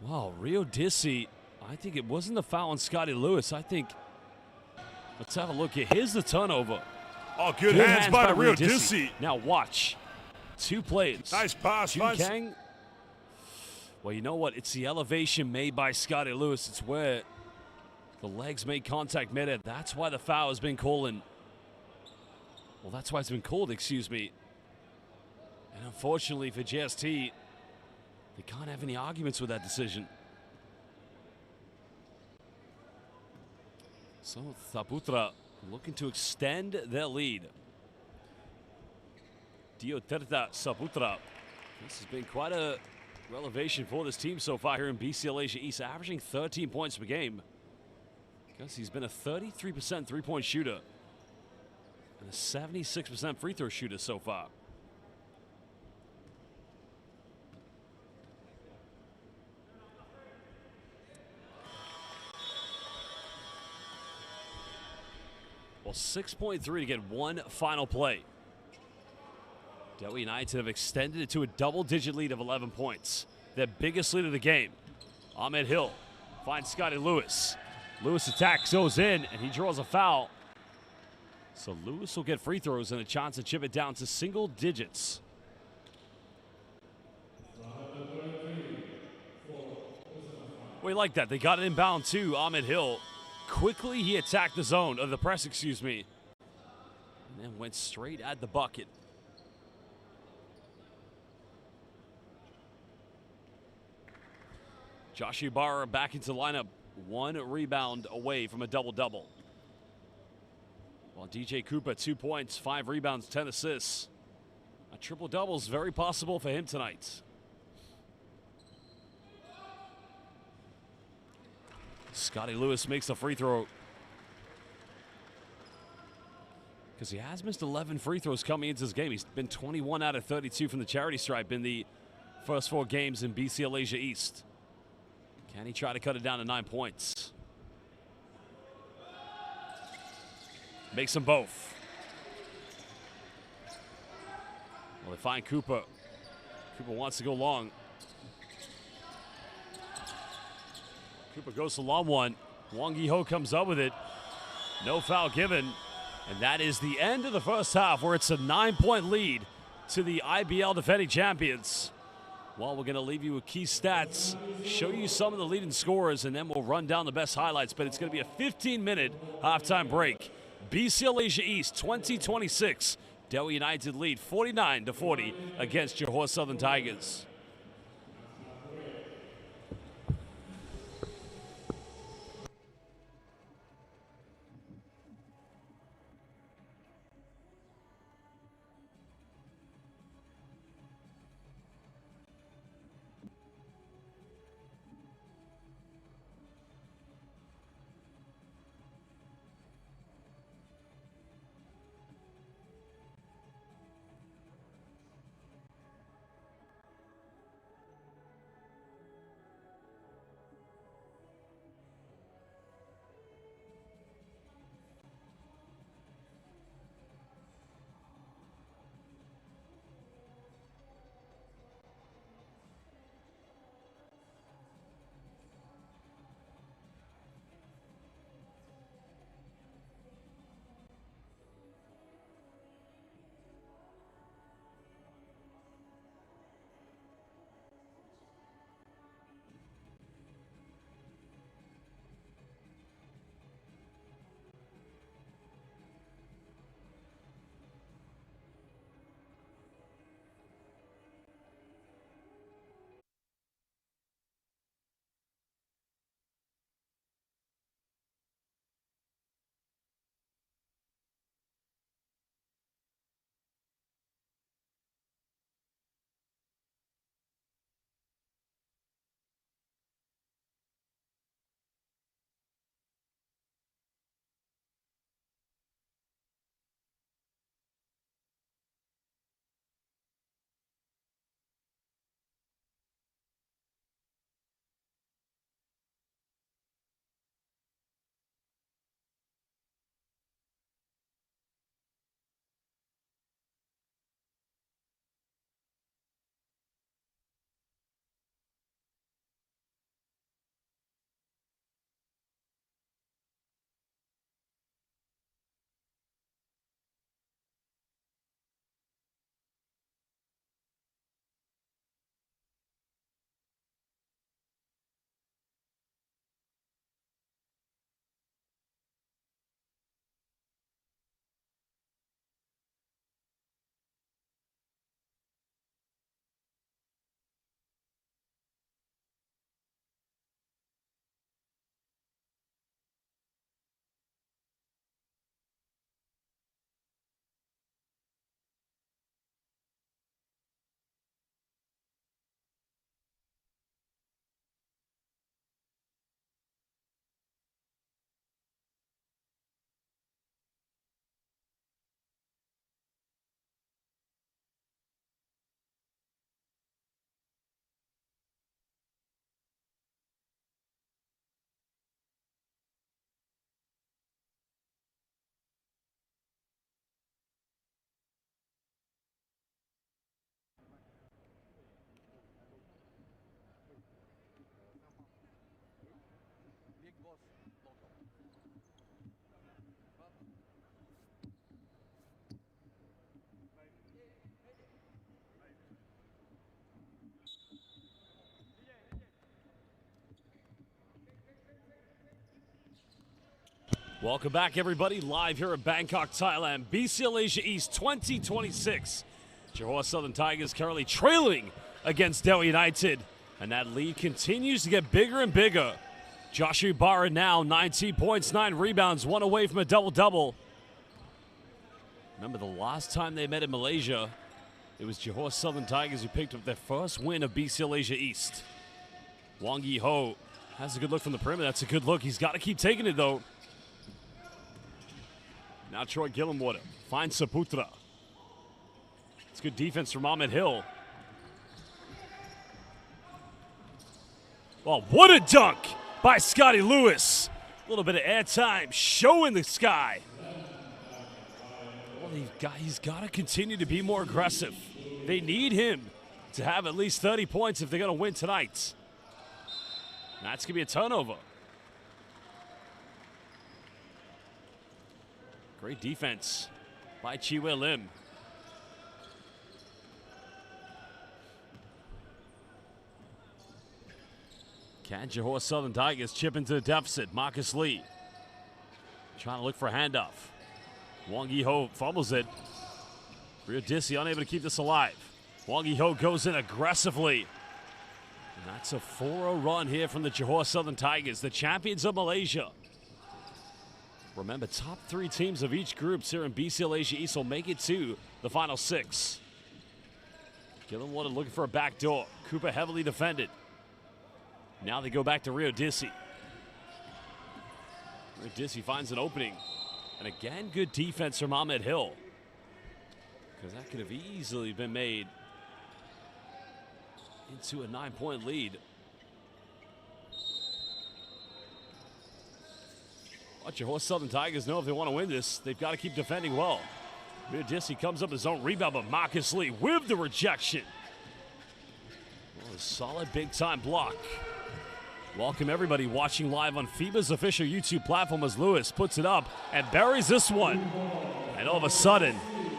Wow, Rio Dissi, I think it wasn't the foul on Scotty Lewis. I think, let's have a look here. Here's the turnover. Oh, good hands by Rio Dissi. Now watch. 2 plays. Nice pass. Jun Kang. Well, you know what? It's the elevation made by Scotty Lewis. It's where the legs made contact mid-air. That's why the foul has been called. Well, that's why it's been called, excuse me. And unfortunately for JST, they can't have any arguments with that decision. So Saputra looking to extend their lead. Dioterta Saputra. This has been quite a revelation for this team so far here in BCL Asia East, averaging 13 points per game. Because he's been a 33% three-point shooter and a 76% free throw shooter so far. Well, 6.3 to get one final play. Dewa United have extended it to a double-digit lead of 11 points. Their biggest lead of the game. Ahmed Hill finds Scotty Lewis. Lewis attacks, goes in, and he draws a foul. So Lewis will get free throws and a chance to chip it down to single digits. We like that. They got it inbound too. Ahmed Hill. Quickly he attacked the zone, or the press, excuse me. And then went straight at the bucket. Joshua Ibarra back into the lineup. 1 rebound away from a double-double. While DJ Cooper, 2 points, 5 rebounds, 10 assists. A triple-double is very possible for him tonight. Scotty Lewis makes the free throw. Because he has missed 11 free throws coming into this game. He's been 21 out of 32 from the charity stripe in the first 4 games in BCL Asia East. Can he try to cut it down to 9 points? Makes them both. Well, they find Cooper. Cooper wants to go long. Cooper goes to long one. Wang Yi-ho comes up with it. No foul given. And that is the end of the first half, where it's a 9-point lead to the IBL defending champions. Well, we're going to leave you with key stats, show you some of the leading scorers, and then we'll run down the best highlights. But it's going to be a 15-minute halftime break. BCL Asia East 20-26. Dewa United lead 49-40 against Johor Southern Tigers. Welcome back, everybody. Live here in Bangkok, Thailand. BCL Asia East 20-26. Johor Southern Tigers currently trailing against Dewa United. And that lead continues to get bigger and bigger. Joshua Barra now 19 points, 9 rebounds, 1 away from a double-double. Remember, the last time they met in Malaysia, it was Johor Southern Tigers who picked up their first win of BCL Asia East. Wang Yi-ho Has a good look from the perimeter. That's a good look. He's got to keep taking it, though. Now Troy Gillenwater finds Saputra. It's good defense from Ahmed Hill. Well, what a dunk by Scotty Lewis. A little bit of airtime showing the sky. Well, he's got to continue to be more aggressive. They need him to have at least 30 points if they're going to win tonight. That's going to be a turnover. Great defense by Chiwe Lim. Can Johor Southern Tigers chip into the deficit? Marcus Lee trying to look for a handoff. Wong Yi-ho fumbles it. Rio Dissi unable to keep this alive. Wong Yi-ho goes in aggressively. And that's a 4-0 run here from the Johor Southern Tigers, the champions of Malaysia. Remember, top 3 teams of each group here in BCL Asia East will make it to the final 6. Gillenwater looking for a backdoor. Cooper heavily defended. Now they go back to Rio Dissi. Rio Dissi finds an opening. And again, good defense from Ahmed Hill. Because that could have easily been made into a 9-point lead. Well, Johor Southern Tigers know if they want to win this, they've got to keep defending well. Rio Dissi comes up his own rebound, but Marcus Lee with the rejection. Well, a solid big-time block. Welcome everybody watching live on FIBA's official YouTube platform as Lewis puts it up and buries this one. And all of a sudden,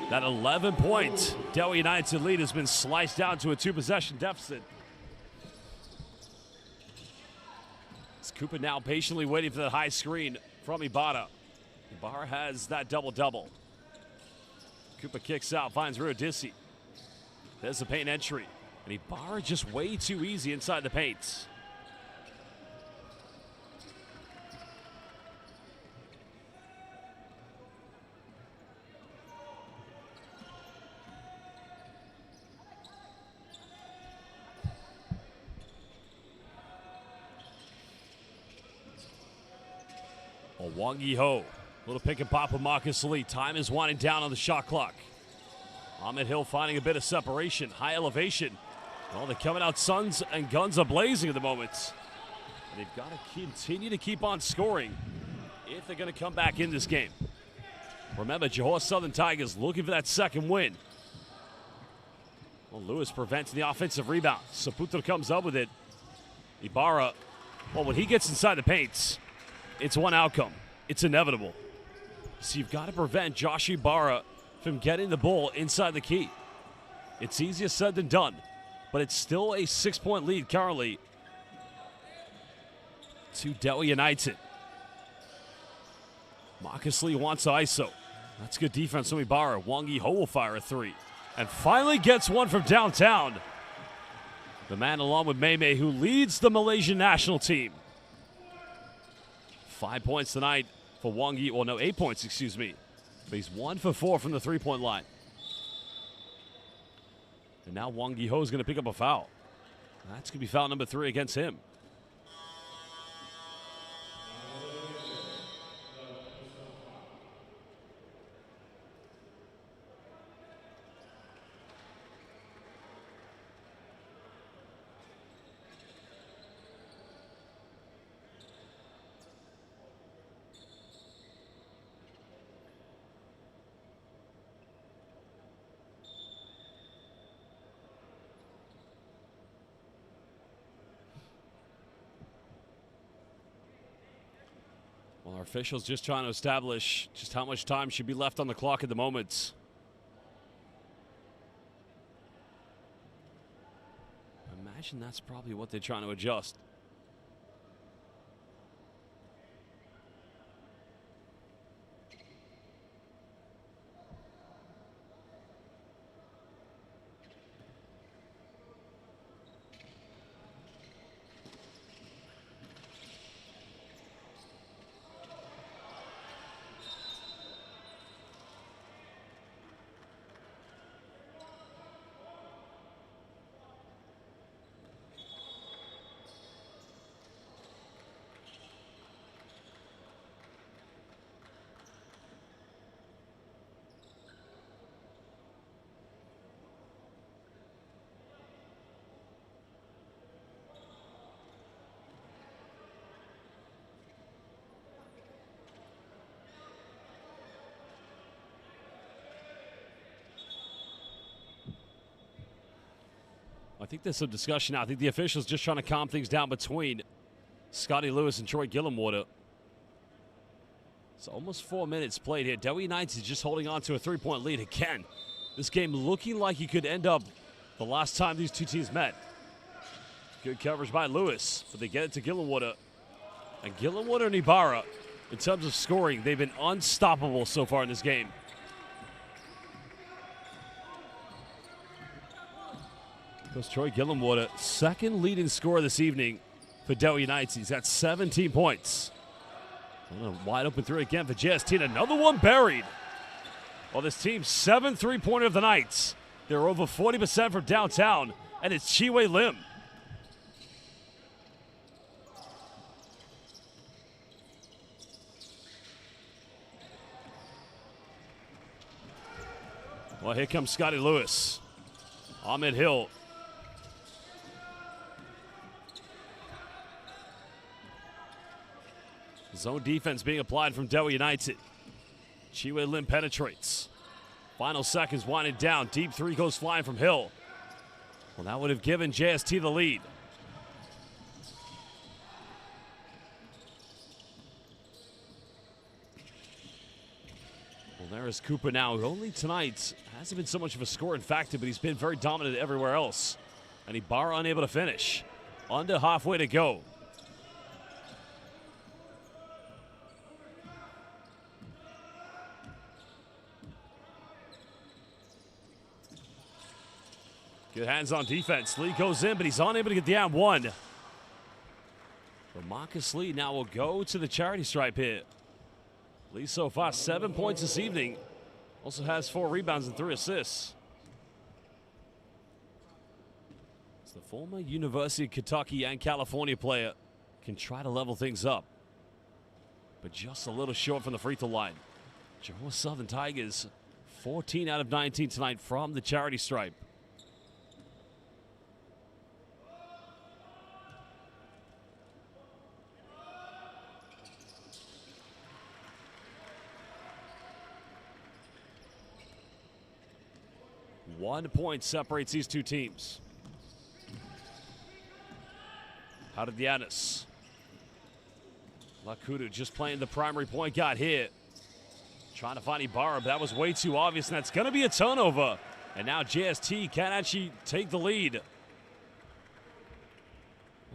that 11-point Dewa United lead has been sliced down to a 2-possession deficit. It's Cooper now patiently waiting for the high screen from Ibarra. Ibarra has that double-double. Cooper kicks out, finds Rio Dissi. There's the paint entry. And Ibarra just way too easy inside the paint. Wong Yi-ho, little pick and pop with Marcus Lee. Time is winding down on the shot clock. Ahmed Hill finding a bit of separation, high elevation. Well, they're coming out sons and guns are blazing at the moment. And they've got to continue to keep on scoring if they're going to come back in this game. Remember, Johor Southern Tigers looking for that second win. Well, Lewis prevents the offensive rebound. Saputra comes up with it. Ibarra, well, when he gets inside the paints, it's one outcome. It's inevitable. So you've got to prevent Josh Ibarra from getting the ball inside the key. It's easier said than done, but it's still a 6-point lead currently to Dewa United. Marcus Lee wants ISO. That's good defense from Ibarra. Wong Yi-ho will fire a 3. And finally gets one from downtown. The man along with Mei, who leads the Malaysian national team. 5 points tonight for Wong Yi. Well, no, 8 points, excuse me. But he's 1 for 4 from the 3-point line. And now Wong Yi-ho is going to pick up a foul. That's going to be foul number 3 against him. Well, our officials just trying to establish just how much time should be left on the clock at the moment. I imagine that's probably what they're trying to adjust. I think there's some discussion now. I think the officials just trying to calm things down between Scotty Lewis and Troy Gillenwater. It's almost 4 minutes played here. Dewa United is just holding on to a 3-point lead again. This game looking like it could end up the last time these two teams met. Good coverage by Lewis, but they get it to Gillenwater. And Gillenwater and Ibarra, in terms of scoring, they've been unstoppable so far in this game. Goes Troy Gillenwater, second leading scorer this evening for Dewa United. He's got 17 points. And a wide open three again for JST. And another one buried. Well, this team's 7th three-pointer of the night. They're over 40% from downtown, and it's Chiwe Lim. Well, here comes Scotty Lewis. Ahmed Hill. Zone defense being applied from Dewa United. Chiwe Lim penetrates. Final seconds winding down. Deep three goes flying from Hill. Well, that would have given JST the lead. Well, there is Cooper now, who only tonight hasn't been so much of a scoring factor, but he's been very dominant everywhere else. And Ibarra unable to finish. Under halfway to go. Good hands on defense. Lee goes in, but he's unable to get the and one. But Marcus Lee now will go to the charity stripe here. Lee so far 7 points this evening. Also has 4 rebounds and 3 assists. As the former University of Kentucky and California player can try to level things up, but just a little short from the free throw line. Johor Southern Tigers 14 out of 19 tonight from the charity stripe. One point separates these two teams. Out of the Giannis. Lakudu just playing the primary point guard here. Trying to find Ibarra, but that was way too obvious, and that's going to be a turnover. And now JST can actually take the lead. Well,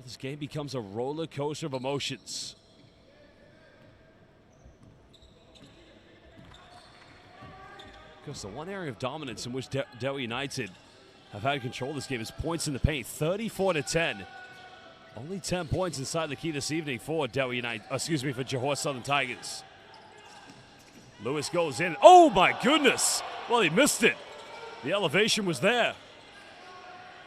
this game becomes a roller coaster of emotions. Because the one area of dominance in which Dewa United have had control of this game is points in the paint, 34-10. Only 10 points inside the key this evening for Dewa United, for Johor Southern Tigers. Lewis goes in. Oh my goodness! Well, he missed it. The elevation was there.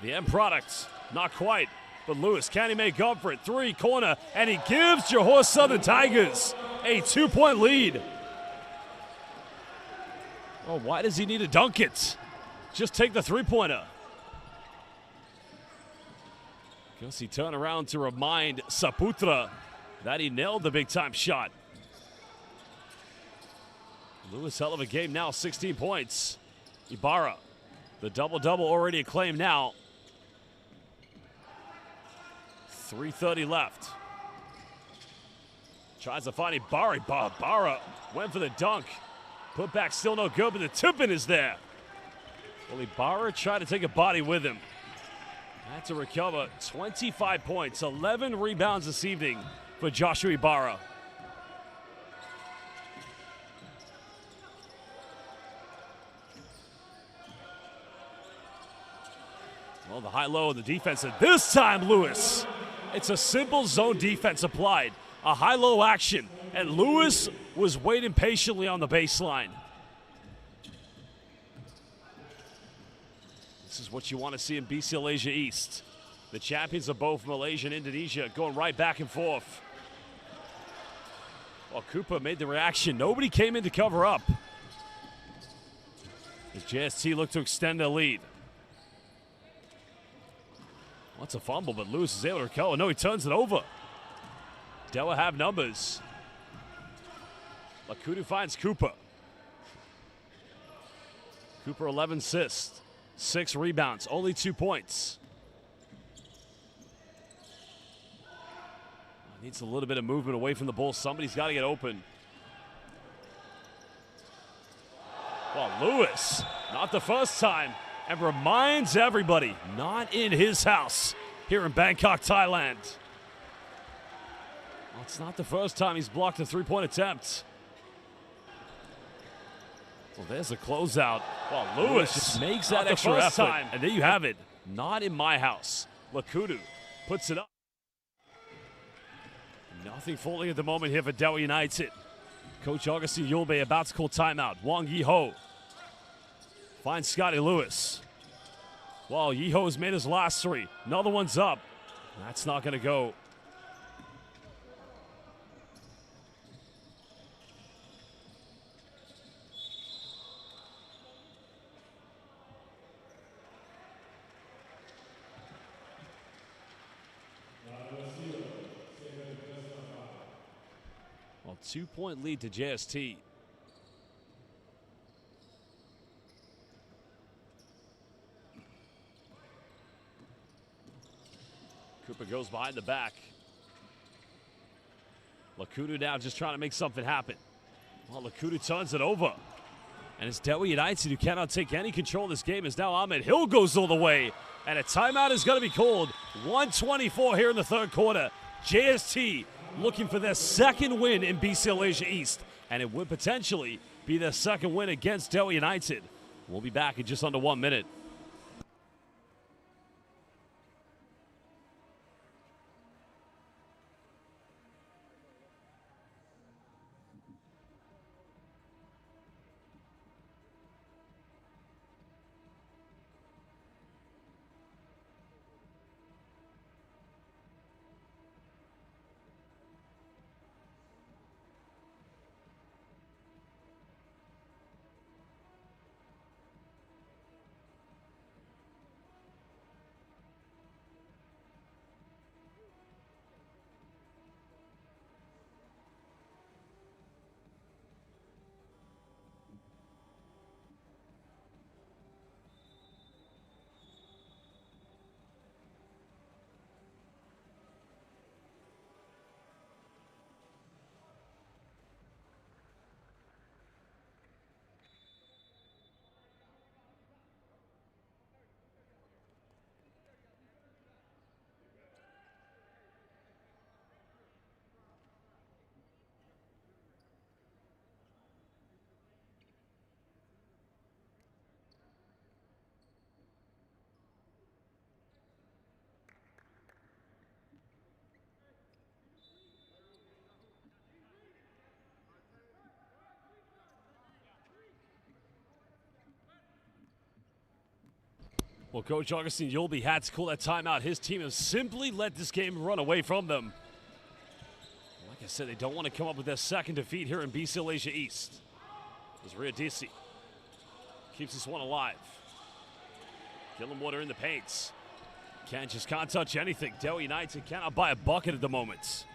The end product, not quite. But Lewis, can he make up for it? 3 corner, and he gives Johor Southern Tigers a 2-point lead. Oh, why does he need to dunk it? Just take the three-pointer. Guess he turned around to remind Saputra that he nailed the big-time shot. Lewis, hell of a game now, 16 points. Ibarra, the double-double already acclaimed now. 3:30 left. Tries to find Ibarra. Ibarra went for the dunk. Put back still no good, but the tip-in is there. Well, Ibarra tried to take a body with him. Had to recover 25 points, 11 rebounds this evening for Joshua Ibarra. Well, the high-low of the defense, and this time Lewis. It's a simple zone defense applied. A high-low action, and Lewis was waiting patiently on the baseline. This is what you want to see in BCL Asia East. The champions of both Malaysia and Indonesia going right back and forth. Well, Cooper made the reaction. Nobody came in to cover up. As JST looked to extend their lead. Well, it's a fumble, but Lewis is able to recover. No, he turns it over. Dewa have numbers. Lakudu finds Cooper. Cooper 11 assists, 6 rebounds, only 2 points. Needs a little bit of movement away from the ball. Somebody's got to get open. Well, Lewis, not the first time, and reminds everybody, not in his house here in Bangkok, Thailand. Well, it's not the first time he's blocked a three-point attempt. Well, there's a closeout. Well, Lewis just makes that extra effort. Time. And there you have it. Not in my house. Lakudu puts it up. Nothing falling at the moment here for Dewa United. Coach Augustine Yulbe about to call timeout. Wang Yiho finds Scotty Lewis. Well, Yiho's made his last three. Another one's up. That's not going to go. Well, 2-point lead to JST. Cooper goes behind the back. Lakudu now just trying to make something happen. Well, Lakudu turns it over. And it's Dewa United who cannot take any control of this game as now Ahmed Hill goes all the way. And a timeout is going to be called. 1:24 here in the third quarter. JST looking for their second win in BCL Asia East. And it would potentially be their second win against Dewa United. We'll be back in just under 1 minute. Well, Coach Augustine Yulbe had to call that timeout. His team has simply let this game run away from them. Like I said, they don't want to come up with their second defeat here in BCL Asia East. As Riadisi keeps this one alive. Gillenwater in the paints. Can't touch anything. Dewa United cannot buy a bucket at the moment.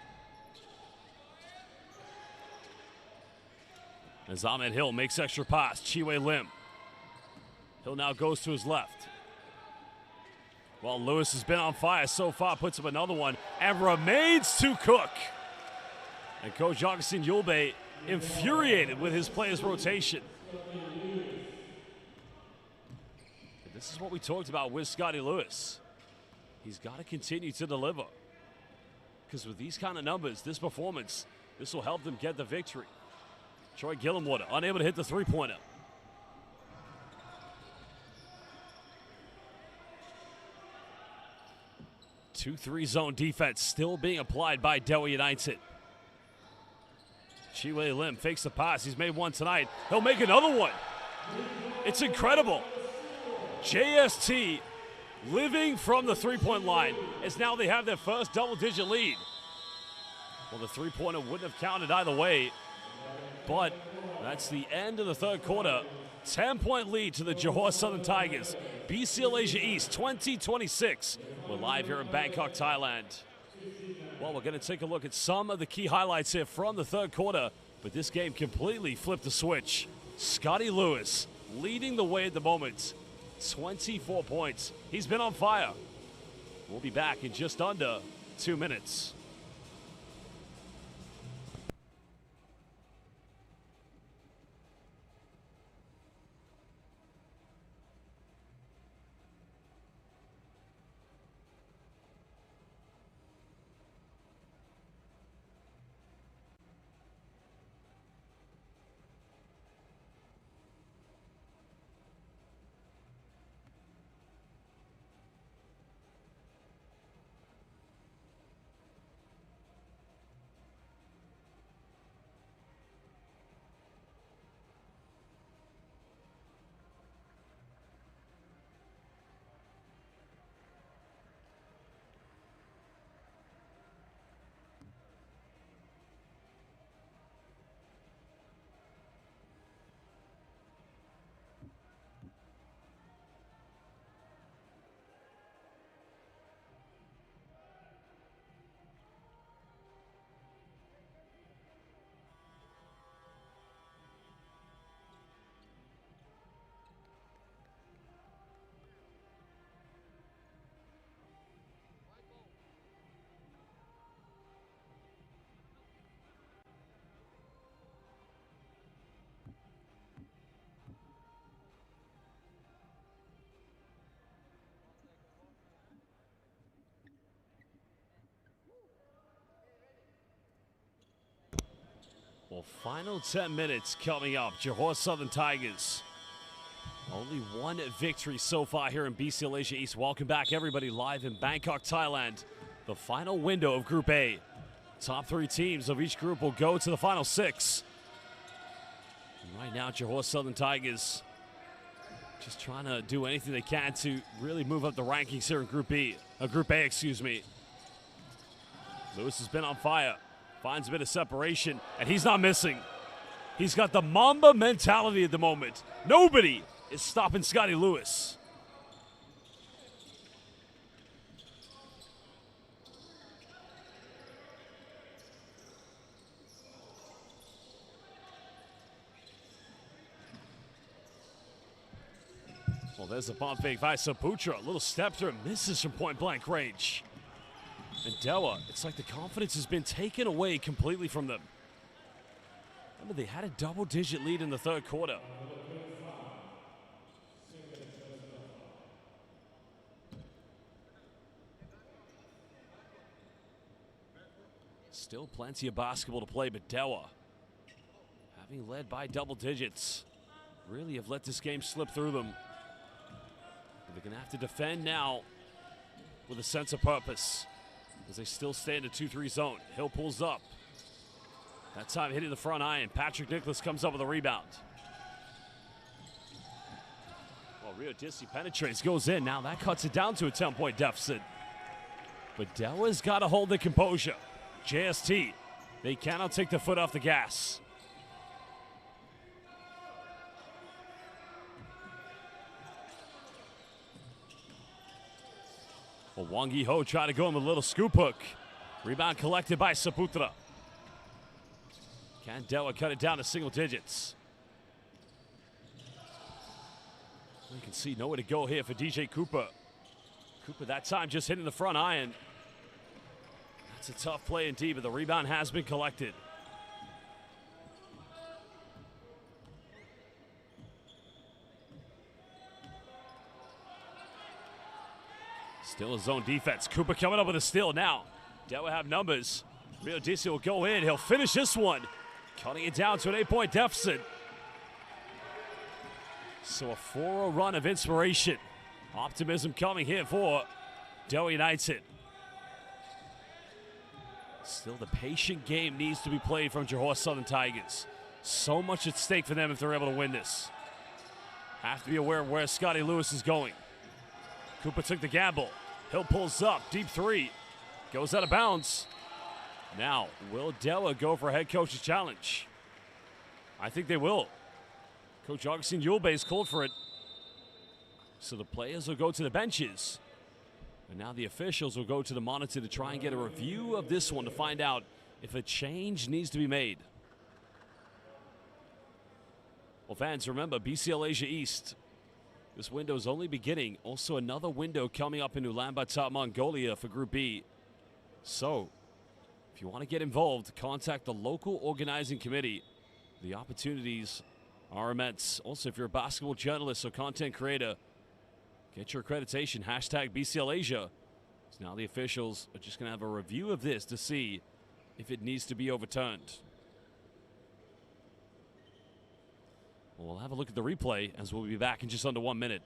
As Ahmed Hill makes extra pass. Chiwe Lim. Hill now goes to his left. Well, Lewis has been on fire so far, puts up another one, and remains to cook. And Coach Augustine Yulbe infuriated with his players' rotation. This is what we talked about with Scotty Lewis. He's got to continue to deliver. Because with these kind of numbers, this performance, this will help them get the victory. Troy Gillenwater unable to hit the three-pointer. 2-3 zone defense still being applied by Dewa United. Chiwe Lim fakes the pass. He's made one tonight. He'll make another one. It's incredible. JST living from the three-point line as now they have their first double-digit lead. Well, the three-pointer wouldn't have counted either way, but that's the end of the third quarter. 10-point lead to the Johor Southern Tigers. BCL Asia East 2026. We're live here in Bangkok, Thailand. Well, we're going to take a look at some of the key highlights here from the third quarter, but this game completely flipped the switch. Scotty Lewis leading the way at the moment. 24 points. He's been on fire. We'll be back in just under 2 minutes. Well, final 10 minutes coming up. Johor Southern Tigers. Only one victory so far here in BCL Asia East. Welcome back, everybody, live in Bangkok, Thailand. The final window of Group A. Top 3 teams of each group will go to the final 6. And right now, Johor Southern Tigers just trying to do anything they can to really move up the rankings here in Group A, excuse me. Lewis has been on fire. Finds a bit of separation, and he's not missing. He's got the Mamba mentality at the moment. Nobody is stopping Scotty Lewis. Well, there's a bump fake by Saputra. A little step through, misses from point-blank range. And Dewa, it's like the confidence has been taken away completely from them. Remember, they had a double-digit lead in the third quarter. Still plenty of basketball to play, but Dewa, having led by double digits, really have let this game slip through them. But they're going to have to defend now with a sense of purpose, as they still stay in the 2-3 zone. Hill pulls up. That time hitting the front iron. Patrick Nicholas comes up with a rebound. Well, Rio Dissi penetrates, goes in. Now that cuts it down to a 10-point deficit. But Dewa's got to hold the composure. JST, they cannot take the foot off the gas. Well, Wang Yi-ho tried to go in with a little scoop hook. Rebound collected by Saputra. Can Dewa cut it down to single digits? You can see nowhere to go here for DJ Cooper. Cooper that time just hitting the front iron. That's a tough play indeed, but the rebound has been collected. Still a zone defense. Cooper coming up with a steal now. Dewa have numbers. Rio Dissi will go in. He'll finish this one, cutting it down to an 8-point deficit. So a 4-0 run of inspiration. Optimism coming here for Dewa United. Still, the patient game needs to be played from Johor Southern Tigers. So much at stake for them if they're able to win this. Have to be aware of where Scotty Lewis is going. Cooper took the gamble. Hill pulls up, deep 3. Goes out of bounds. Now, will Dewa go for a head coach's challenge? I think they will. Coach Augustine Yulbe's called for it. So the players will go to the benches. And now the officials will go to the monitor to try and get a review of this one to find out if a change needs to be made. Well, fans, remember, BCL Asia East, this window is only beginning. Also another window coming up in Ulaanbaatar, Mongolia for Group B. So, if you want to get involved, contact the local organizing committee. The opportunities are immense. Also, if you're a basketball journalist or content creator, get your accreditation, hashtag BCL Asia. So now the officials are just going to have a review of this to see if it needs to be overturned. We'll have a look at the replay as we'll be back in just under 1 minute.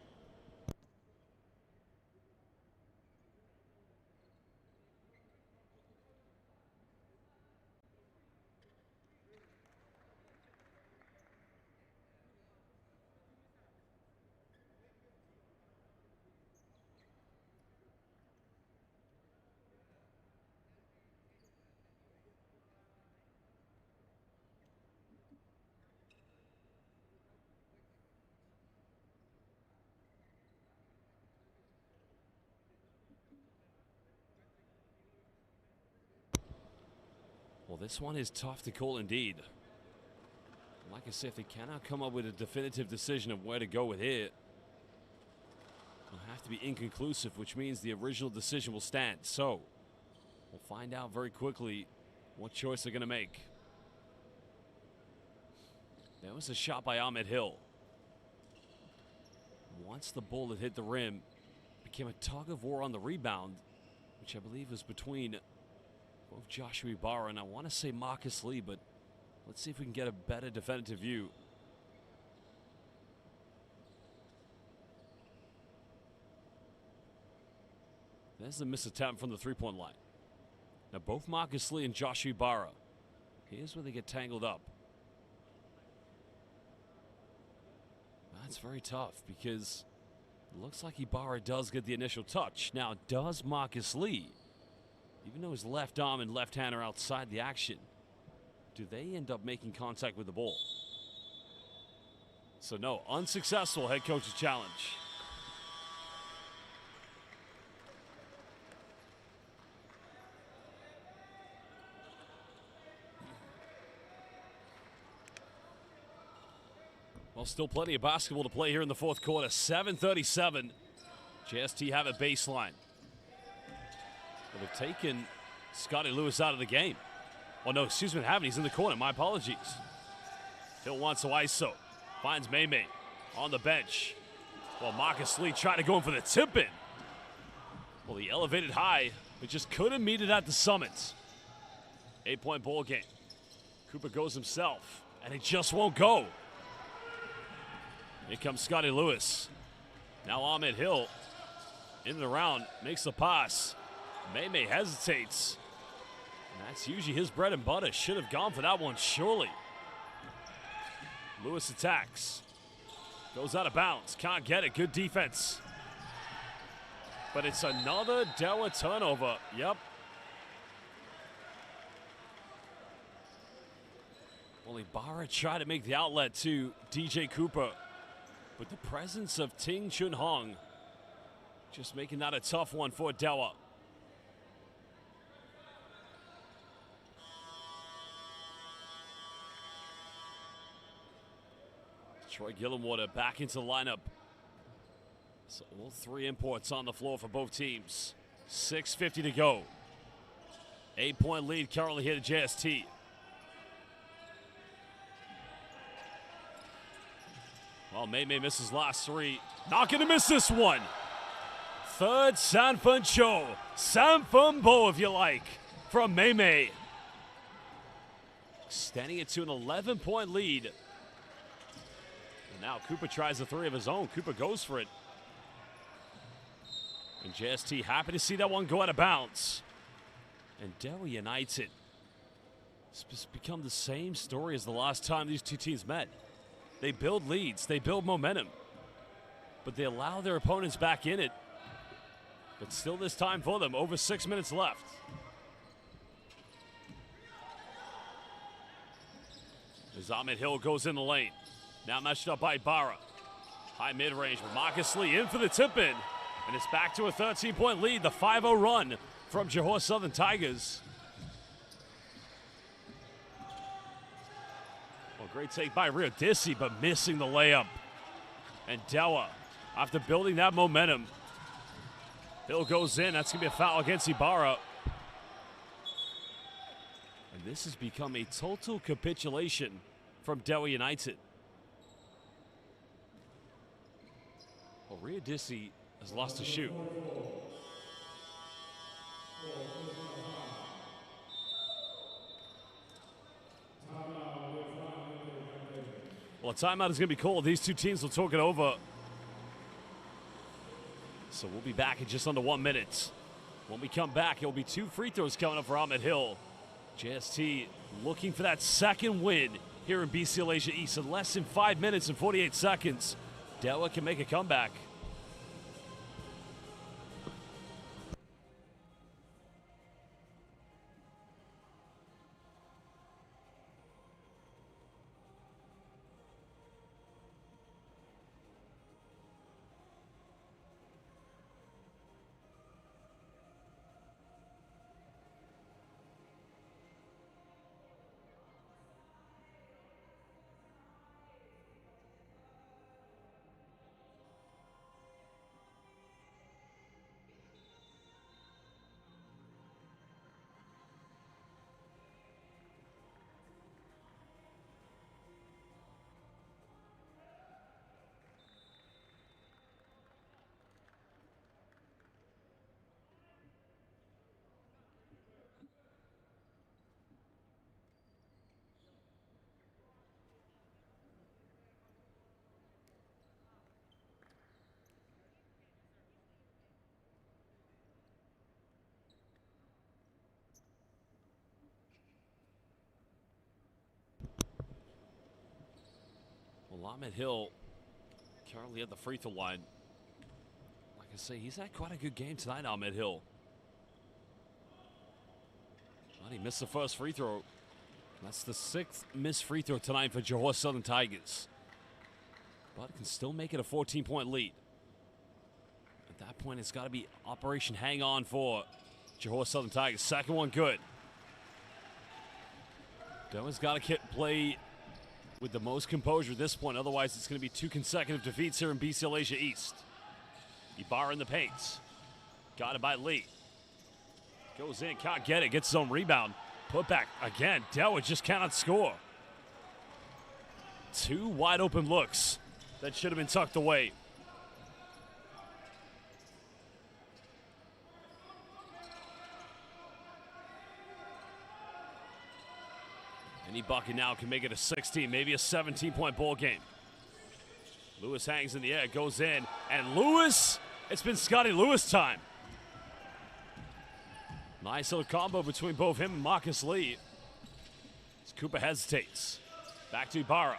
Well, this one is tough to call indeed. Like I said, if they cannot come up with a definitive decision of where to go with it, it'll have to be inconclusive, which means the original decision will stand. So, we'll find out very quickly what choice they're going to make. There was a shot by Ahmed Hill. Once the ball had hit the rim, it became a tug of war on the rebound, which I believe was between both Joshua Ibarra and I want to say Marcus Lee, but Let's see if we can get a better definitive view. There's the missed attempt from the three-point line. Now both Marcus Lee and Josh Ibarra. Here's where they get tangled up. That's very tough because it looks like Ibarra does get the initial touch. Now does Marcus Lee, even though his left arm and left hand are outside the action, do they end up making contact with the ball? So no, unsuccessful head coach's challenge. Well, still plenty of basketball to play here in the fourth quarter. 7:37. JST have a baseline. Well, they've taken Scotty Lewis out of the game. Oh, no, excuse me, they haven't. He's in the corner. My apologies. Hill wants to ISO. Finds May on the bench. Well, Marcus Lee trying to go in for the tip-in. Well, he elevated high, but just couldn't meet it at the summit. 8-point ball game. Cooper goes himself, and it just won't go. Here comes Scotty Lewis. Now Ahmed Hill in and around, makes the pass. May hesitates. And that's usually his bread and butter. Should have gone for that one, surely. Lewis attacks. Goes out of bounds. Can't get it. Good defense. But it's another Dewa turnover. Yep. Well, Ibarra tried to make the outlet to DJ Cooper. But the presence of Ting Chun Hong just making that a tough one for Dewa. Troy Gillenwater back into the lineup. So all three imports on the floor for both teams. 6:50 to go. 8-point lead currently here to JST. Well, May misses last three. Not going to miss this one. Third Sanfun Cho. Sanfun Bo, if you like, from May. Extending it to an 11-point lead. And now Cooper tries a three of his own. Cooper goes for it. And JST happy to see that one go out of bounds. And Dewa unites it. It's become the same story as the last time these two teams met. They build leads, they build momentum, but they allow their opponents back in it. But still this time for them, over 6 minutes left. As Ahmed Hill goes in the lane. Now matched up by Ibarra. High mid-range with Marcus Lee in for the tip-in. And it's back to a 13-point lead, the 5-0 run from Johor Southern Tigers. Well, great take by Rio Dissi, but missing the layup. And Dewa, after building that momentum, Hill goes in. That's going to be a foul against Ibarra. And this has become a total capitulation from Dewa United. Well, Rio Dissi has lost a shoot. Well, a timeout is going to be called. These two teams will talk it over. So we'll be back in just under 1 minute. When we come back, it will be 2 free throws coming up for Ahmed Hill. JST looking for that second win here in BCL Asia East in less than 5 minutes and 48 seconds. Dewa can make a comeback. Well, Ahmed Hill currently at the free throw line. Like I say, he's had quite a good game tonight, Ahmed Hill. But he missed the first free throw. That's the 6th missed free throw tonight for Johor Southern Tigers. But can still make it a 14-point lead. At that point, it's got to be Operation Hang On for Johor Southern Tigers. Second one good. Dewa's got to play with the most composure at this point. Otherwise, it's going to be 2 consecutive defeats here in BCL Asia East. Ibarra in the paint. Got it by Lee. Goes in, can't get it. Gets his own rebound. Put back again. Dewa just cannot score. 2 wide open looks that should have been tucked away. Any bucket now can make it a 16, maybe a 17-point ball game. Lewis hangs in the air, goes in, and Lewis, it's been Scotty Lewis time. Nice little combo between both him and Marcus Lee. As Cooper hesitates. Back to Ibarra.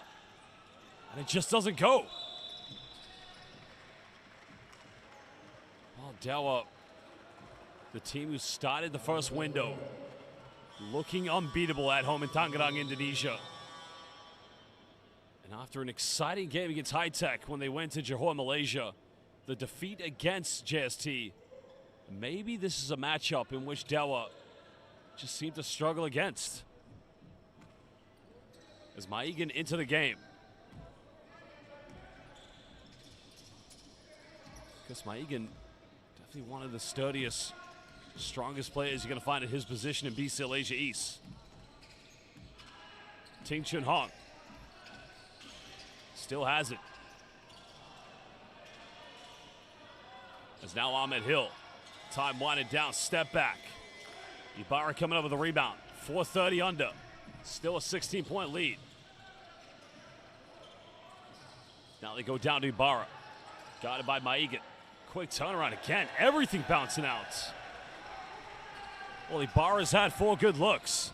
And it just doesn't go. Well, Dewa, the team who started the first window, looking unbeatable at home in Tangerang, Indonesia. And after an exciting game against High Tech when they went to Johor, Malaysia, the defeat against JST, maybe this is a matchup in which Dewa just seemed to struggle against. As Maigan into the game. Because Maigan, definitely one of the sturdiest, strongest players you're going to find at his position in BCL Asia East. Ting Chun Hong still has it. As now Ahmed Hill. Time winded down, step back. Ibarra coming up with a rebound. 4:30 under. Still a 16-point lead. Now they go down to Ibarra. Got it by Maigan. Quick turnaround again. Everything bouncing out. Well, Ibarra's had 4 good looks.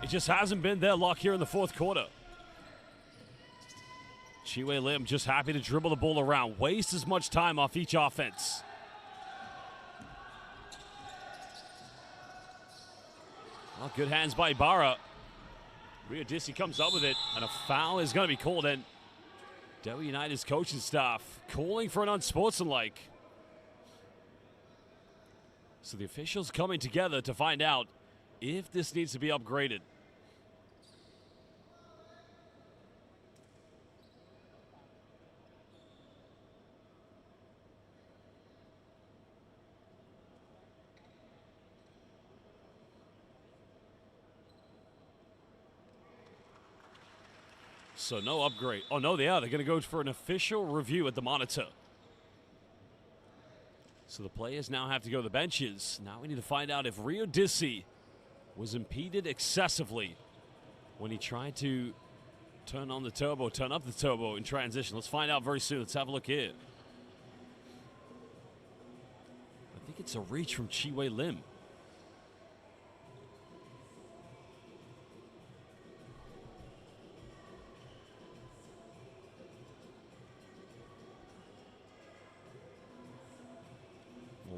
It just hasn't been their luck here in the 4th quarter. Chiwei Lim just happy to dribble the ball around. Waste as much time off each offense. Well, good hands by Ibarra. Rio Dissi comes up with it, and a foul is going to be called in. Dewa United's coaching staff calling for an unsportsmanlike. So the officials coming together to find out if this needs to be upgraded. So no upgrade. Oh, no, they are. They're going to go for an official review at the monitor. So the players now have to go to the benches. Now we need to find out if Rio Dissi was impeded excessively when he tried to turn up the turbo in transition. Let's find out very soon. Let's have a look here. I think it's a reach from Chiwei Lim.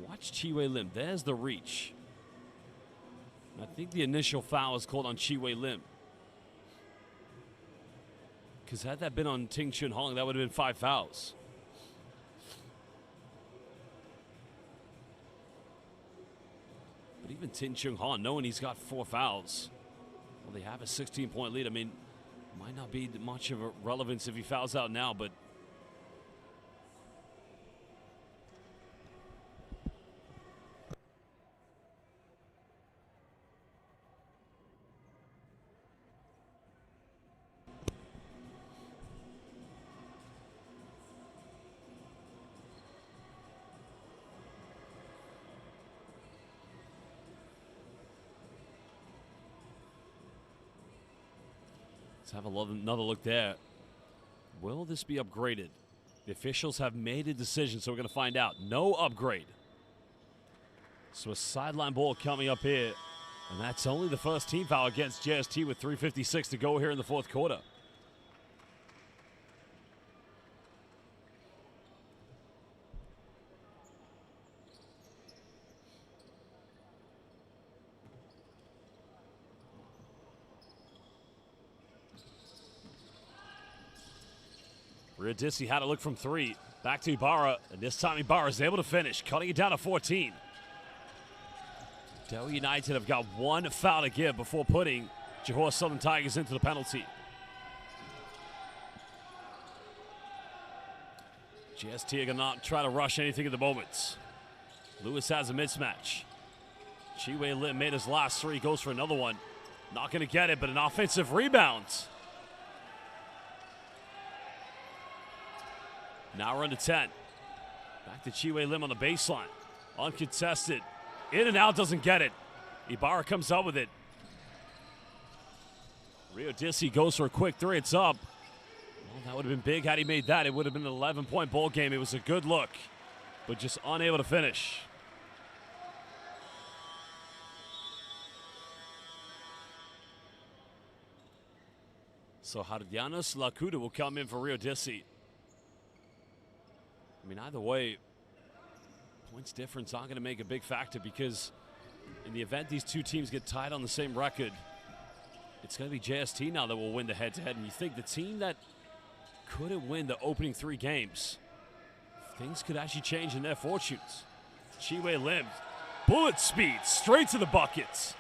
Watch Chiwei Lim. There's the reach. I think the initial foul is called on Chiwei Lim. Because had that been on Ting Chun Hong, that would have been 5 fouls. But even Ting Chun Hong, knowing he's got 4 fouls, well, they have a 16-point lead. I mean, might not be much of a relevance if he fouls out now, but let's have another look there. Will this be upgraded? The officials have made a decision, so we're going to find out. No upgrade. So a sideline ball coming up here. And that's only the first team foul against JST with 3:56 to go here in the 4th quarter. Riodisi had a look from 3. Back to Ibarra, and this time Ibarra is able to finish, cutting it down to 14. Dewa United have got one foul to give before putting Johor Southern Tigers into the penalty. GST are going to not try to rush anything at the moment. Lewis has a mismatch. Chiwe Lim made his last 3, goes for another one. Not going to get it, but an offensive rebound. Now we're under 10. Back to Chiwe Lim on the baseline. Uncontested. In and out, doesn't get it. Ibarra comes up with it. Riodisi goes for a quick 3. It's up. Well, that would have been big had he made that. It would have been an 11-point ball game. It was a good look, but just unable to finish. So Hardianos Lakuda will come in for Riodisi. I mean, either way, points difference aren't going to make a big factor because in the event these two teams get tied on the same record, it's going to be JST now that will win the head-to-head. And you think the team that couldn't win the opening 3 games, things could actually change in their fortunes. Chiwe Lim, bullet speed, straight to the buckets.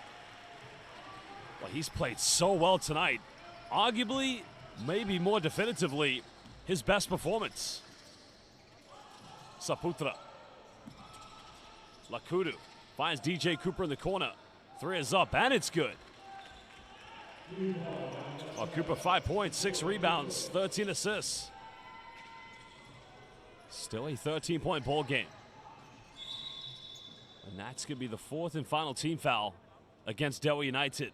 Well, he's played so well tonight. Arguably, maybe more definitively, his best performance. Saputra. Lakudu finds DJ Cooper in the corner. 3 is up, and it's good. Well, Cooper 5 points, 6 rebounds, 13 assists. Still a 13-point ball game. And that's going to be the 4th and final team foul against Dewa United.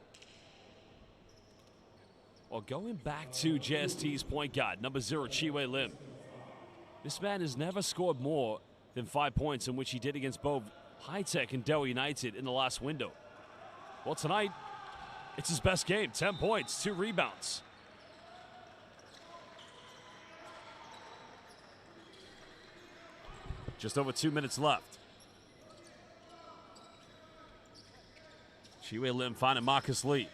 Well, going back to JST's point guard, number 0, Chiwe Lim. This man has never scored more than 5 points, in which he did against both High Tech and Dewa United in the last window. Well, tonight, it's his best game. 10 points, 2 rebounds. Just over 2 minutes left. Chiwe Lim finding Marcus Lee.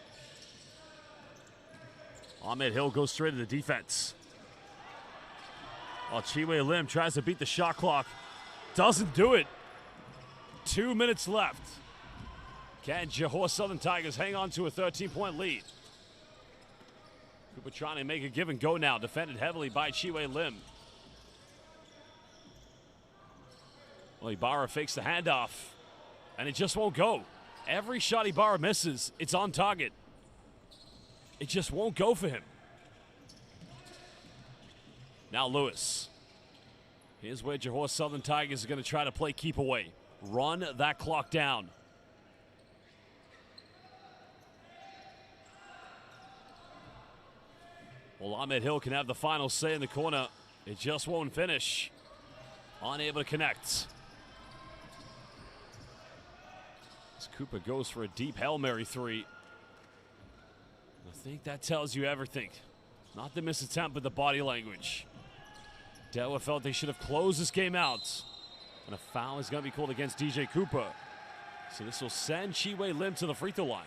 Ahmed Hill goes straight to the defense. While Chiwe Lim tries to beat the shot clock. Doesn't do it. 2 minutes left. Can Johor Southern Tigers hang on to a 13-point lead? Cooper trying to make a give and go now. Defended heavily by Chiwe Lim. Well, Ibarra fakes the handoff, and it just won't go. Every shot Ibarra misses, it's on target. It just won't go for him. Now Lewis. Here's where Johor Southern Tigers are going to try to play keep away. Run that clock down. Well, Ahmed Hill can have the final say in the corner. It just won't finish. Unable to connect. As Cooper goes for a deep Hail Mary 3. I think that tells you everything. Not the missed attempt, but the body language. Dewa felt they should have closed this game out. And a foul is going to be called against DJ Cooper. So this will send Chiwe Lim to the free throw line.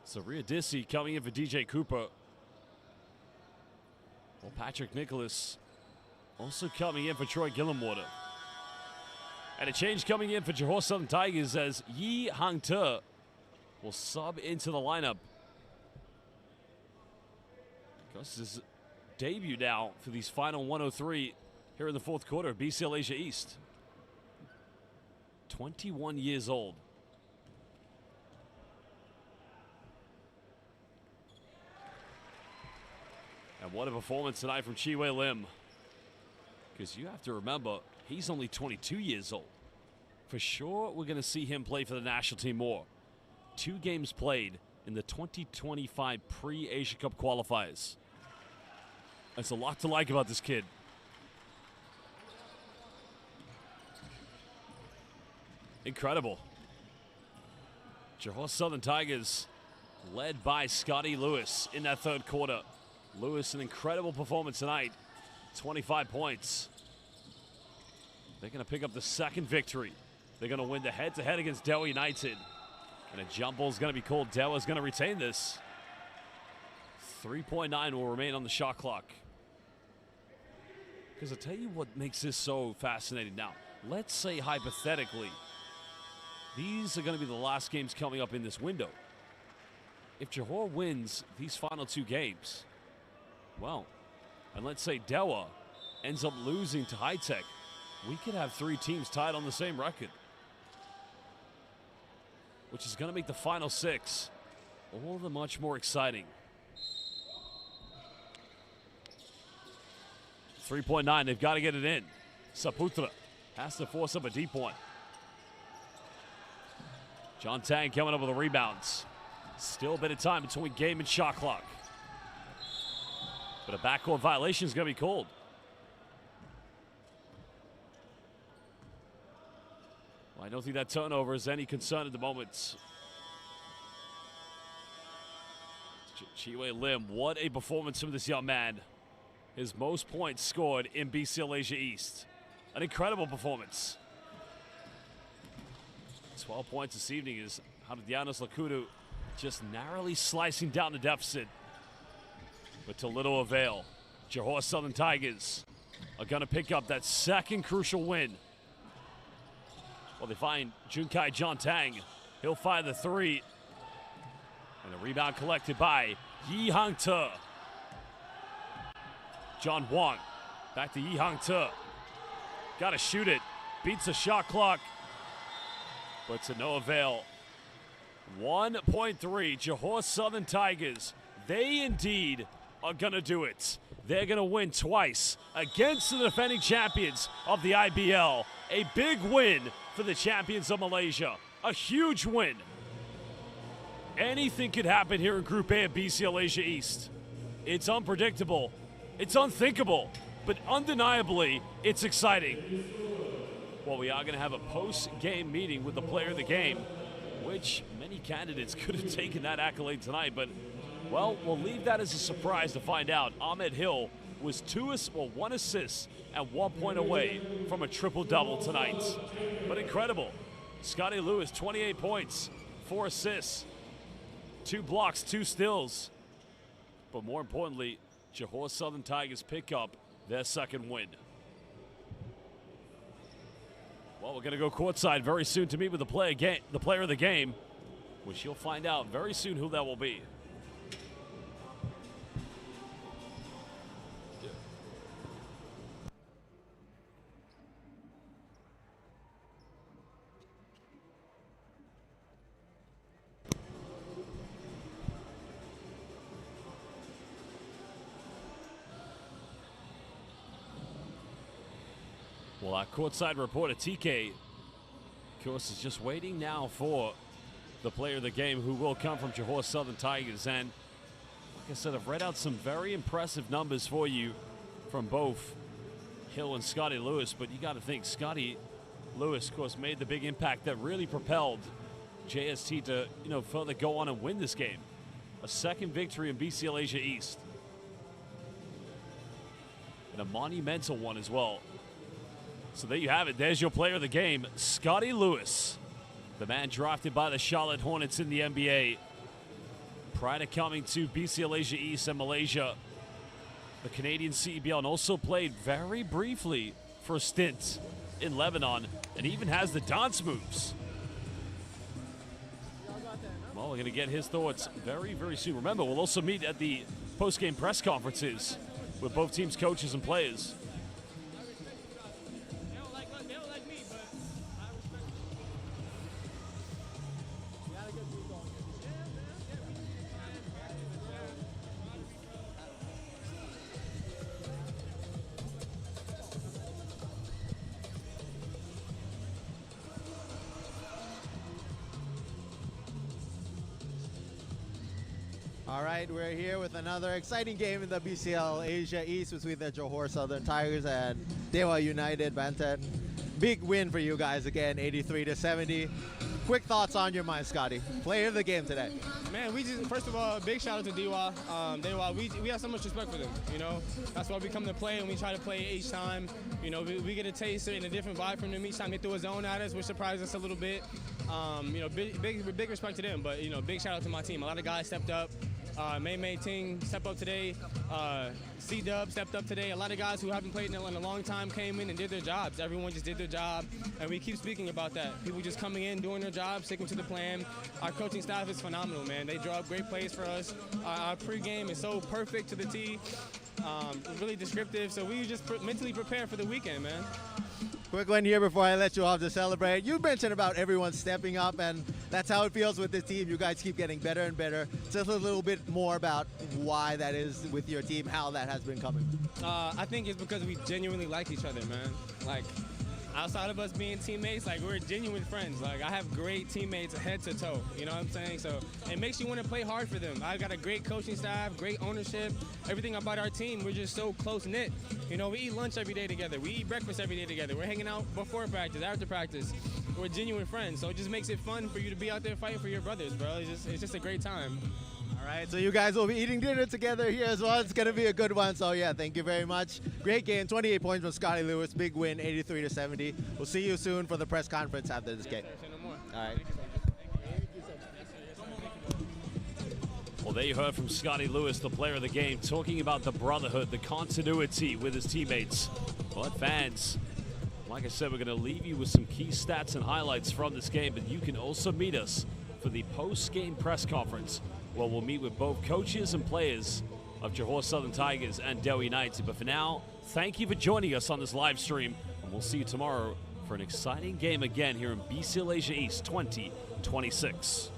So Riodisi coming in for DJ Cooper. Well, Patrick Nicholas also coming in for Troy Gillenwater. And a change coming in for Johor Southern Tigers as Yi Hang Te will sub into the lineup. This is his debut now for these final 103 here in the 4th quarter of BCL Asia East. 21 years old. And what a performance tonight from Chiwe Lim. Because you have to remember, he's only 22 years old. For sure, we're going to see him play for the national team more. 2 games played in the 2025 pre-Asia Cup qualifiers. That's a lot to like about this kid. Incredible. Johor Southern Tigers led by Scotty Lewis in that 3rd quarter. Lewis, an incredible performance tonight. 25 points. They're going to pick up the 2nd victory. They're going to win the head-to-head against Dewa United. And a jump ball is going to be called. Dewa is going to retain this. 3.9 will remain on the shot clock. Because I'll tell you what makes this so fascinating. Now, let's say hypothetically, these are going to be the last games coming up in this window. If Johor wins these final 2 games, well, and let's say Dewa ends up losing to High Tech, we could have 3 teams tied on the same record, which is going to make the final 6 all the much more exciting. 3.9, they've got to get it in. Saputra has to force up a deep one. John Tang coming up with the rebounds. Still a bit of time between game and shot clock. But a backcourt violation is going to be called. Well, I don't think that turnover is any concern at the moment. Chiwe Lim, what a performance from this young man. His most points scored in BCL Asia East. An incredible performance. 12 points this evening is Hadadianos Lakudu just narrowly slicing down the deficit, but to little avail. Johor Southern Tigers are going to pick up that second crucial win. Well, they find Junkai John Tang. He'll fire the 3. And a rebound collected by Yi Hang Te. John Wang back to Yi Hang Te. Got to shoot it. Beats the shot clock, but to no avail. 1.3, Johor Southern Tigers. They indeed are going to do it. They're going to win twice against the defending champions of the IBL. A big win for the champions of Malaysia. A huge win. Anything could happen here in Group A of BCL Asia East. It's unpredictable. It's unthinkable. But undeniably, it's exciting. Well, we are going to have a post-game meeting with the player of the game, which many candidates could have taken that accolade tonight, but, well, we'll leave that as a surprise to find out. Ahmed Hill was 1 assist and 1 point away from a triple-double tonight. But incredible. Scotty Lewis, 28 points, 4 assists, 2 blocks, 2 steals. But more importantly, Johor Southern Tigers pick up their second win. Well, we're going to go courtside very soon to meet with the player of the game, which you'll find out very soon who that will be. Well, our courtside reporter, TK, of course, is just waiting now for the player of the game who will come from Johor Southern Tigers. And like I said, I've read out some very impressive numbers for you from both Hill and Scotty Lewis. But you got to think, Scotty Lewis, of course, made the big impact that really propelled JST to, further go on and win this game. A second victory in BCL Asia East. And a monumental one as well. So there you have it. There's your player of the game, Scotty Lewis, the man drafted by the Charlotte Hornets in the NBA. Prior to coming to BCL Asia East and Malaysia, the Canadian CEBL, and also played very briefly for a stint in Lebanon, and even has the dance moves. Well, we're going to get his thoughts very, very soon. Remember, we'll also meet at the post-game press conferences with both teams' coaches and players. All right, we're here with another exciting game in the BCL Asia East between the Johor Southern Tigers and Dewa United Banten. Big win for you guys again, 83-70. Quick thoughts on your mind, Scotty. Player of the game today. Man, first of all, big shout out to Dewa. Dewa, we have so much respect for them, That's why we come to play and we try to play each time. We get a taste and a different vibe from them each time they throw a zone at us, which surprised us a little bit. Big respect to them, but, big shout out to my team. A lot of guys stepped up. May Ting stepped up today. C-Dub stepped up today. A lot of guys who haven't played in a long time came in and did their jobs. Everyone just did their job, and we keep speaking about that. People just coming in, doing their job, sticking to the plan. Our coaching staff is phenomenal, man. They draw up great plays for us. Our pregame is so perfect to the T, really descriptive. So we just mentally prepare for the weekend, man. Quick one here before I let you off to celebrate. You mentioned about everyone stepping up, and that's how it feels with this team. You guys keep getting better and better. Just a little bit more about why that is with your team, how that has been coming. I think it's because we genuinely like each other, man. Like, outside of us being teammates, like, we're genuine friends. Like, I have great teammates head to toe, you know what I'm saying? So it makes you want to play hard for them. I got a great coaching staff, great ownership, everything about our team. We're just so close-knit. You know, we eat lunch every day together. We eat breakfast every day together. We're hanging out before practice, after practice. We're genuine friends. So it just makes it fun for you to be out there fighting for your brothers, bro. It's just a great time. All right, so you guys will be eating dinner together here as well. It's going to be a good one. So, yeah, thank you very much. Great game, 28 points from Scotty Lewis. Big win, 83-70. We'll see you soon for the press conference after this game. Say no more. All right. Well, there you heard from Scotty Lewis, the player of the game, talking about the brotherhood, the continuity with his teammates. But fans, like I said, we're going to leave you with some key stats and highlights from this game, but you can also meet us for the post-game press conference, where we'll meet with both coaches and players of Johor Southern Tigers and Dewa United. But for now, thank you for joining us on this live stream, and we'll see you tomorrow for an exciting game again here in BCL Asia East 2026.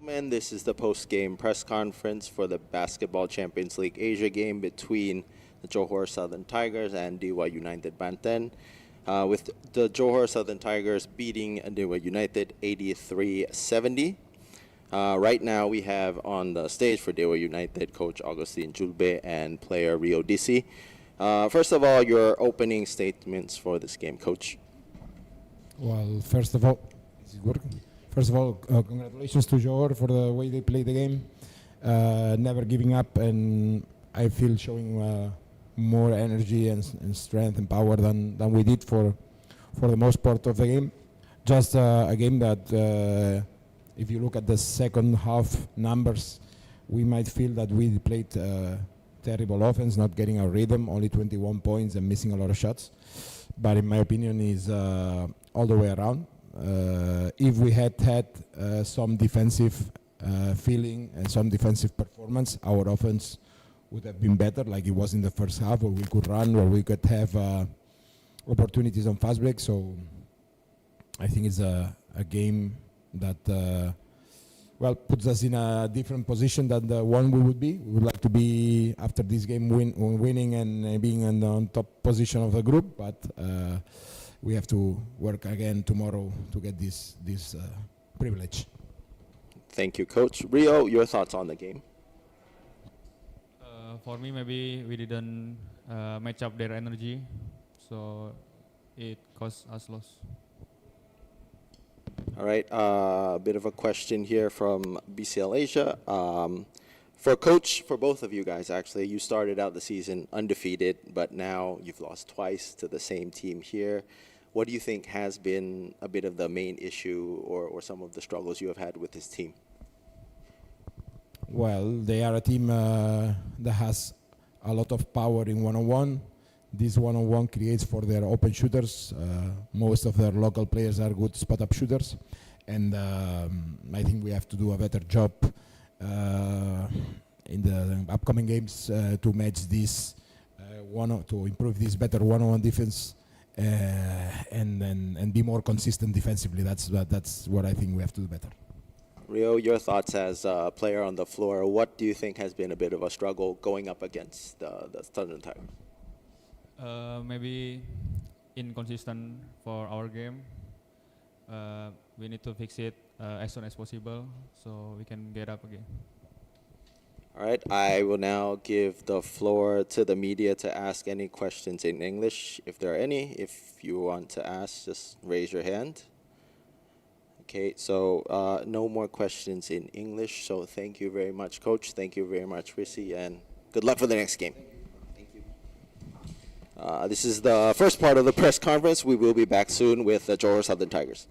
Gentlemen, this is the post-game press conference for the Basketball Champions League Asia game between the Johor Southern Tigers and Dewa United Banten, with the Johor Southern Tigers beating Dewa United 83-70. Right now we have on the stage for Dewa United Coach Augustine Julbe and player Rio Disi. First of all, your opening statements for this game, Coach. Well, first of all, is it working? First of all, congratulations to Johor for the way they played the game, never giving up, and I feel showing more energy and strength and power than we did for the most part of the game. Just a game that, if you look at the second half numbers, we might feel that we played terrible offense, not getting our rhythm, only 21 points and missing a lot of shots. But in my opinion, is all the way around. If we had some defensive feeling and some defensive performance, our offense would have been better, like it was in the first half, where we could run, where we could have opportunities on fast break. So I think it's a game that puts us in a different position than the one we would be. We would like to be, after this game, winning and being on top position of the group, but we have to work again tomorrow to get this privilege. Thank you, Coach. Rio, your thoughts on the game? For me, maybe we didn't match up their energy, so it caused us loss. All right, a bit of a question here from BCL Asia. For Coach, for both of you guys, actually, you started out the season undefeated, but now you've lost twice to the same team here. What do you think has been a bit of the main issue or some of the struggles you have had with this team? Well, they are a team that has a lot of power in one-on-one. This one-on-one creates for their open shooters. Most of their local players are good spot-up shooters. And I think we have to do a better job in the upcoming games to match this, to improve this better one-on-one defense and be more consistent defensively. That's what I think we have to do better. Rio, your thoughts as a player on the floor. What do you think has been a bit of a struggle going up against the Southern Tigers? Maybe inconsistent for our game. We need to fix it as soon as possible so we can get up again. All right, I will now give the floor to the media to ask any questions in English, if there are any. If you want to ask, just raise your hand. Okay, so no more questions in English, so thank you very much, Coach. Thank you very much, Rissy, and good luck for the next game. Thank you. This is the first part of the press conference. We will be back soon with the Johor Southern Tigers.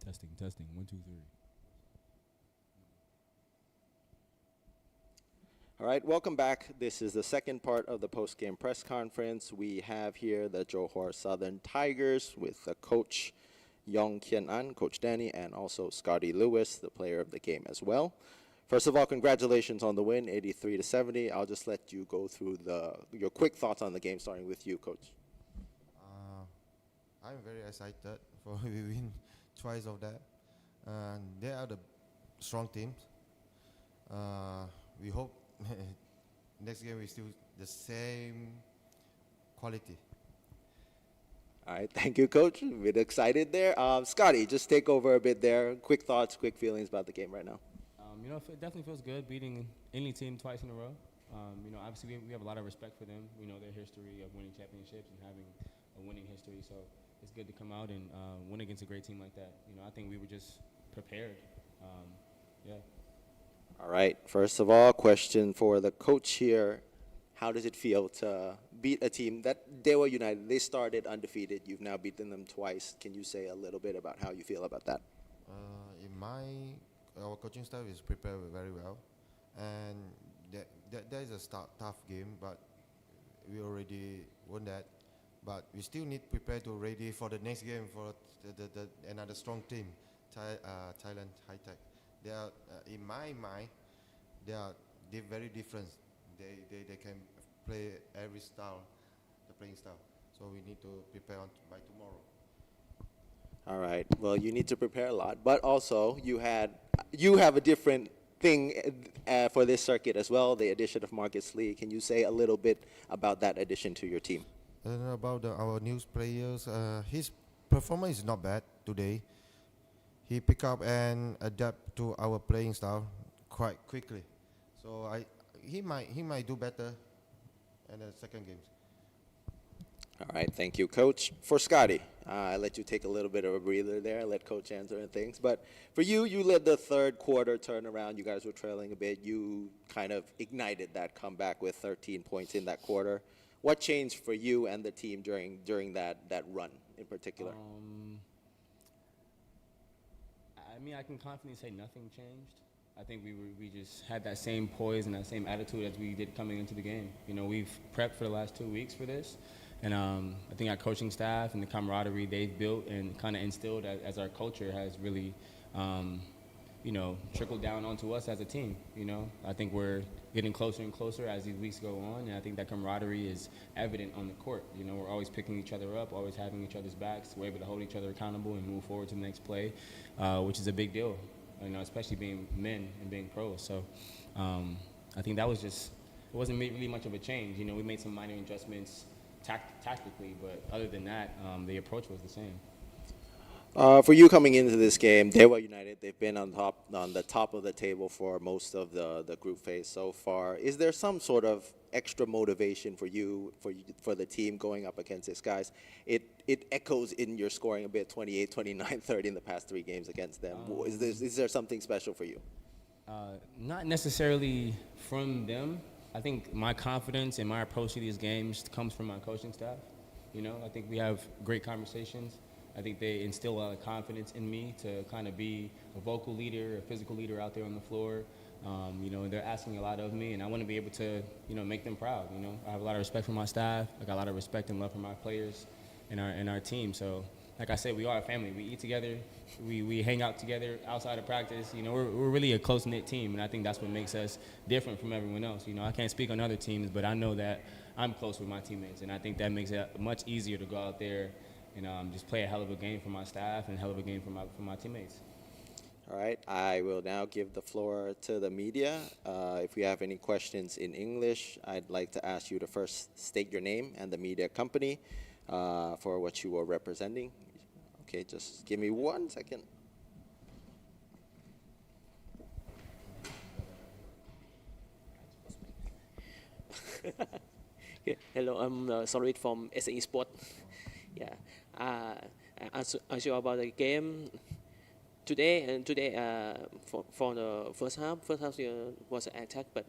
Testing, testing. 1, 2, 3. All right, welcome back. This is the second part of the post-game press conference. We have here the Johor Southern Tigers with the coach Yong Kian An, Coach Danny, and also Scotty Lewis, the player of the game as well. First of all, congratulations on the win, 83-70. I'll just let you go through your quick thoughts on the game, starting with you, Coach. I'm very excited for we win twice of that. They are the strong teams. We hope next game we still the same quality. All right, thank you, Coach. A bit excited there. Scotty, just take over a bit there. Quick thoughts, quick feelings about the game right now. It definitely feels good beating any team twice in a row. Obviously we have a lot of respect for them. We know their history of winning championships and having a winning history. So it's good to come out and win against a great team like that. I think we were just prepared. Yeah. All right, first of all, question for the coach here. How does it feel to beat a team that Dewa United, they started undefeated. You've now beaten them twice. Can you say a little bit about how you feel about that? Our coaching staff is prepared very well, and that is a tough game, but we already won that. But we still need to prepare to ready for the next game for the another strong team, Thailand High Tech. They are in my mind, they are very different. They can play every style, the playing style. So we need to prepare by tomorrow. All right. Well, you need to prepare a lot, but also you have a different thing for this circuit as well, the addition of Marcus Lee. Can you say a little bit about that addition to your team? About our new players, his performance is not bad today. He pick up and adapt to our playing style quite quickly. So he might do better in the second games. All right, thank you, Coach. For Scotty, I let you take a little bit of a breather there, let Coach answer and things. But for you, you led the third quarter turnaround. You guys were trailing a bit. You kind of ignited that comeback with 13 points in that quarter. What changed for you and the team during that run in particular? I can confidently say nothing changed. I think we just had that same poise and that same attitude as we did coming into the game. We've prepped for the last 2 weeks for this. And I think our coaching staff and the camaraderie they've built and kind of instilled as our culture has really, trickled down onto us as a team. I think we're getting closer and closer as these weeks go on, and I think that camaraderie is evident on the court. We're always picking each other up, always having each other's backs. We're able to hold each other accountable and move forward to the next play, which is a big deal. Especially being men and being pros. So I think that was it wasn't really much of a change. We made some minor adjustments tactically, but other than that, the approach was the same. For you coming into this game, Dewa United, they've been on the top of the table for most of the group phase so far. Is there some sort of extra motivation for the team going up against these guys? It echoes in your scoring a bit, 28, 29, 30 in the past 3 games against them. Is there something special for you? Not necessarily from them. I think my confidence and my approach to these games comes from my coaching staff. I think we have great conversations. I think they instill a lot of confidence in me to kind of be a vocal leader, a physical leader out there on the floor. They're asking a lot of me, and I want to be able to, make them proud. I have a lot of respect for my staff. I got a lot of respect and love for my players and our team. So, like I said, we are a family. We eat together. We hang out together outside of practice. We're really a close-knit team, and I think that's what makes us different from everyone else. I can't speak on other teams, but I know that I'm close with my teammates, and I think that makes it much easier to go out there and just play a hell of a game for my staff and a hell of a game for my teammates. All right, I will now give the floor to the media. If we have any questions in English, I'd like to ask you to first state your name and the media company for what you are representing. Okay, just give me 1 second. Hello, I'm Solid from SAE Sport. Yeah, as you about the game today for the first half was an attack, but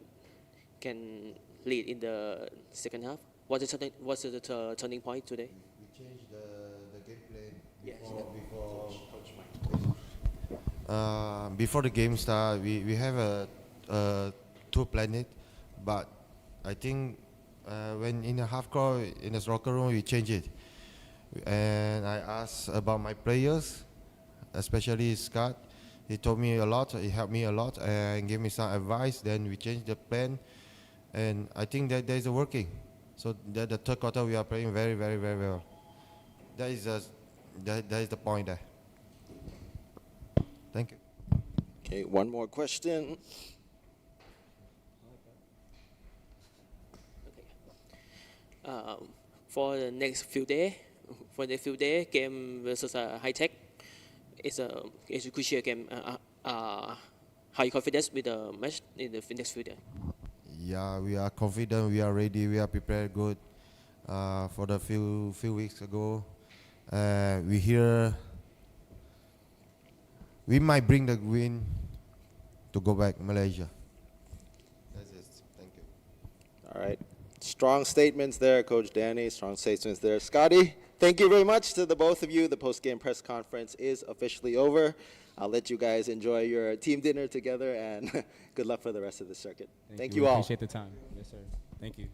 can lead in the second half. What's the turning point today? We changed the game plan Yes. before before the game start, we have a tour planet, but I think when in the half court in the locker room we change it, and I asked about my players, especially Scott. He told me a lot. He helped me a lot and gave me some advice. Then we changed the plan, and I think that is working. So the third quarter we are playing very, very, very well. That is the point there. Thank you. Okay, one more question. For the next few days, game versus High Tech, it's a crucial game. How you confident with the match in the next few days? Yeah, we are confident. We are ready. We are prepared good. For the few weeks ago, we hear we might bring the win to go back Malaysia. That's it. Thank you. All right. Strong statements there, Coach Danny. Strong statements there. Scotty, thank you very much to the both of you. The post-game press conference is officially over. I'll let you guys enjoy your team dinner together, and good luck for the rest of the circuit. Thank you all. Appreciate the time. Yes, sir. Thank you.